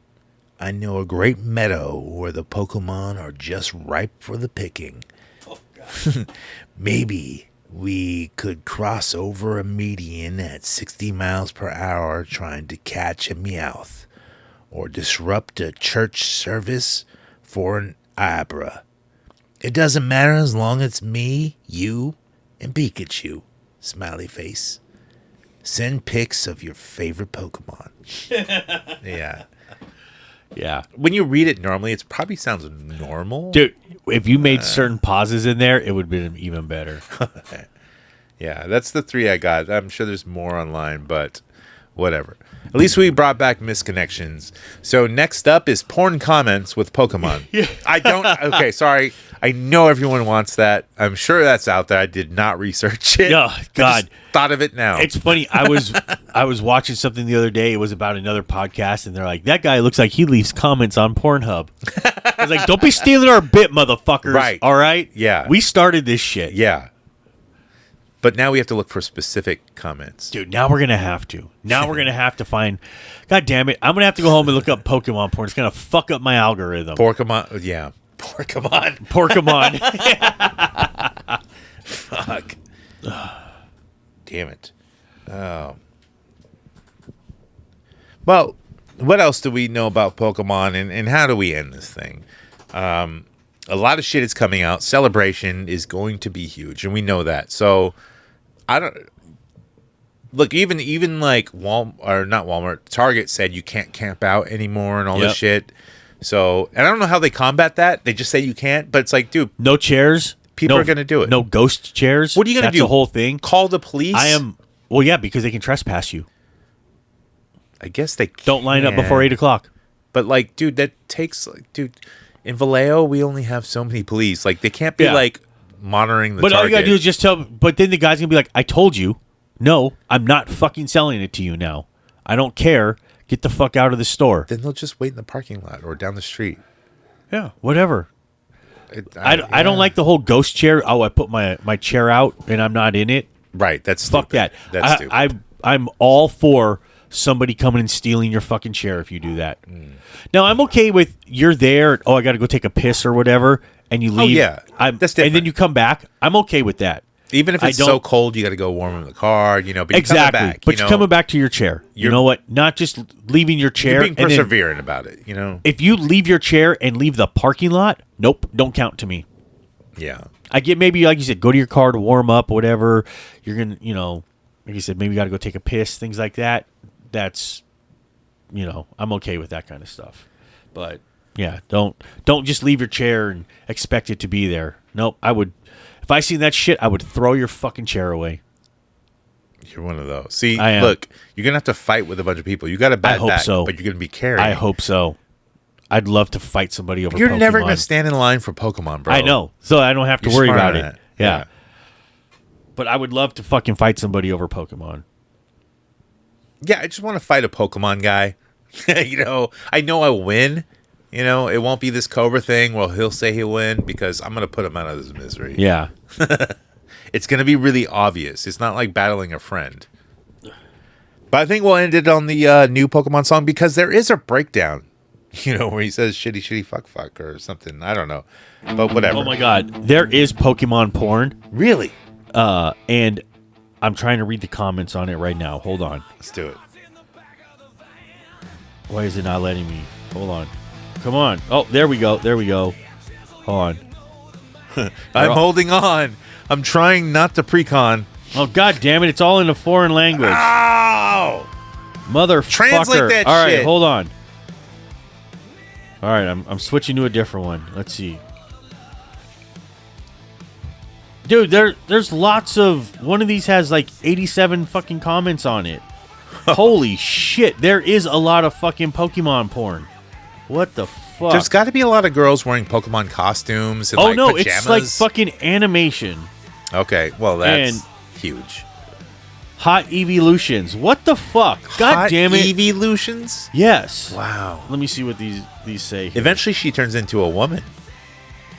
I know a great meadow where the Pokemon are just ripe for the picking. Oh, God. Maybe we could cross over a median at 60 miles per hour trying to catch a Meowth, or disrupt a church service for an Abra. It doesn't matter as long as it's me, you, and Pikachu. Smiley face. Send pics of your favorite Pokemon. Yeah. Yeah. When you read it normally, it probably sounds normal. Dude, if you made certain pauses in there, it would have been even better. Yeah, that's the 3 I got. I'm sure there's more online, but whatever. At least we brought back misconnections. So next up is porn comments with Pokemon. Yeah. Okay, sorry. I know everyone wants that. I'm sure that's out there. I did not research it. Oh, God. I just thought of it now. It's funny. I was watching something the other day. It was about another podcast, and they're like, that guy looks like he leaves comments on Pornhub. I was like, don't be stealing our bit, motherfuckers. Right. All right? Yeah. We started this shit. Yeah. But now we have to look for specific comments. Dude, now we're going to have to. Now we're going to have to find... God damn it. I'm going to have to go home and look up Pokemon porn. It's going to fuck up my algorithm. Pokemon, yeah. Pokemon. Fuck. Damn it. Oh. Well, what else do we know about Pokemon, and how do we end this thing? A lot of shit is coming out. Celebration is going to be huge, and we know that. So, I don't... Look, even like Walmart, Target said you can't camp out anymore and all this shit. So, and I don't know how they combat that. They just say you can't, but it's like, dude, no chairs. People are going to do it. No ghost chairs. What are you going to do? That's the whole thing. Call the police? Well, yeah, because they can trespass you. I guess they can. Don't line up before 8 o'clock. But like, dude, that takes, in Vallejo, we only have so many police. Like, they can't be like monitoring the But Target. all you got to do is just tell, but then the guy's going to be like, I told you. No, I'm not fucking selling it to you now. I don't care. Get the fuck out of the store. Then they'll just wait in the parking lot or down the street. Yeah, whatever. I don't like the whole ghost chair. Oh, I put my chair out and I'm not in it. Right, that's fuck stupid. that. That's stupid. I'm all for somebody coming and stealing your fucking chair if you do that. Now, I'm okay with you're there. Oh, I got to go take a piss or whatever, and you leave. Oh, yeah. That's different. And then you come back. I'm okay with that. Even if it's so cold, you got to go warm in the car, but exactly. You're coming back. But you're coming back to your chair. You know what? Not just leaving your chair. You're being perseverant about it, If you leave your chair and leave the parking lot, nope, don't count to me. Yeah. I get maybe, like you said, go to your car to warm up, whatever. You're going to, like you said, maybe you got to go take a piss, things like that. That's, I'm okay with that kind of stuff. But, yeah, don't just leave your chair and expect it to be there. Nope, I would... If I seen that shit, I would throw your fucking chair away. You're one of those. See, look, you're going to have to fight with a bunch of people. You got a bad back, but you're going to be carrying. I hope so. I'd love to fight somebody over Pokemon. You're never going to stand in line for Pokemon, bro. I know. So I don't have to worry about it. Yeah. But I would love to fucking fight somebody over Pokemon. Yeah, I just want to fight a Pokemon guy. I know I'll win. It won't be this Cobra thing where he'll say he'll win because I'm going to put him out of his misery. Yeah. It's going to be really obvious. It's not like battling a friend. But I think we'll end it on the new Pokemon song because there is a breakdown, where he says shitty, shitty, fuck, fuck or something. I don't know. But whatever. Oh, my God. There is Pokemon porn. Really? And I'm trying to read the comments on it right now. Hold on. Let's do it. Why is it not letting me? Hold on. Come on. Oh, there we go. Hold on. I'm holding on. I'm trying not to precon. Oh, God damn it. It's all in a foreign language. Ow! Motherfucker. Translate that all right, shit. hold on. All right, I'm switching to a different one. Let's see. Dude, there's lots of... One of these has like 87 fucking comments on it. Holy shit. There is a lot of fucking Pokemon porn. What the fuck? There's got to be a lot of girls wearing Pokemon costumes and no, pajamas. it's like fucking animation. Okay, well, that's And- huge. Hot evolutions. What the fuck? God Hot damn it. evolutions? Yes. Wow. Let me see what these say here. Eventually she turns into a woman.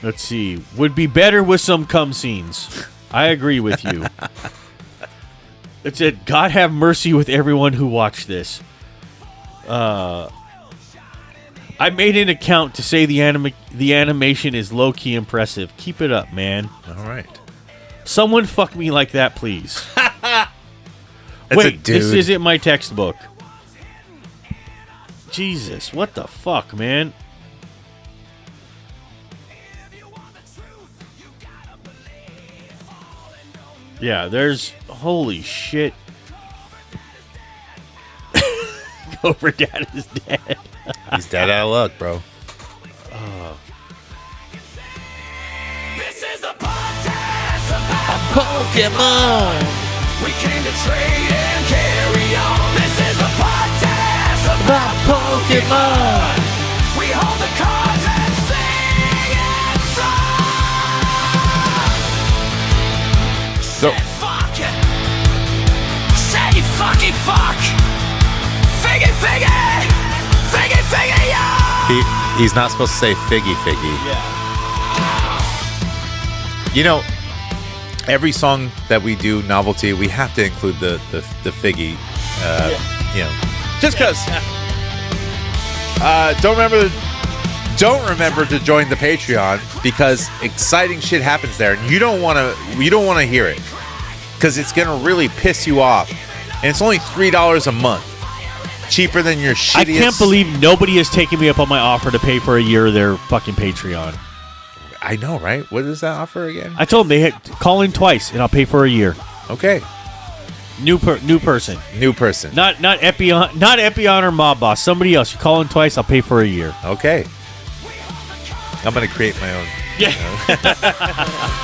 Let's see. Would be better with some cum scenes. I agree with you. It said, God have mercy with everyone who watched this. I made an account to say the animation is low-key impressive. Keep it up, man. All right. Someone fuck me like that, please. That's a Wait, dude. this isn't my textbook. Jesus, what the fuck, man? Yeah, there's... Holy shit. Cobra Dad is dead. He's dead out of luck, bro. This is a podcast about Pokemon. we came to trade and carry on. This is a podcast about Pokemon. we hold the cards and sing and song. So, Fuck it. Say fucky fuck. Figgy figgy. Figgy figgy yo. he's not supposed to say figgy figgy. Yeah. You know, every song that we do novelty, we have to include the figgy. You know, just because. Don't remember to join the Patreon because exciting shit happens there, and you don't want to hear it because it's gonna really piss you off. And it's only $3 a month, cheaper than your shittiest. I can't believe nobody has taken me up on my offer to pay for a year of their fucking Patreon. I know, right? What is that offer again? I told them they had call in twice and I'll pay for a year. Okay, New person. new person. Not Epion or Mob Boss. Somebody else. You call in twice, I'll pay for a year. Okay, I'm gonna create my own. Yeah.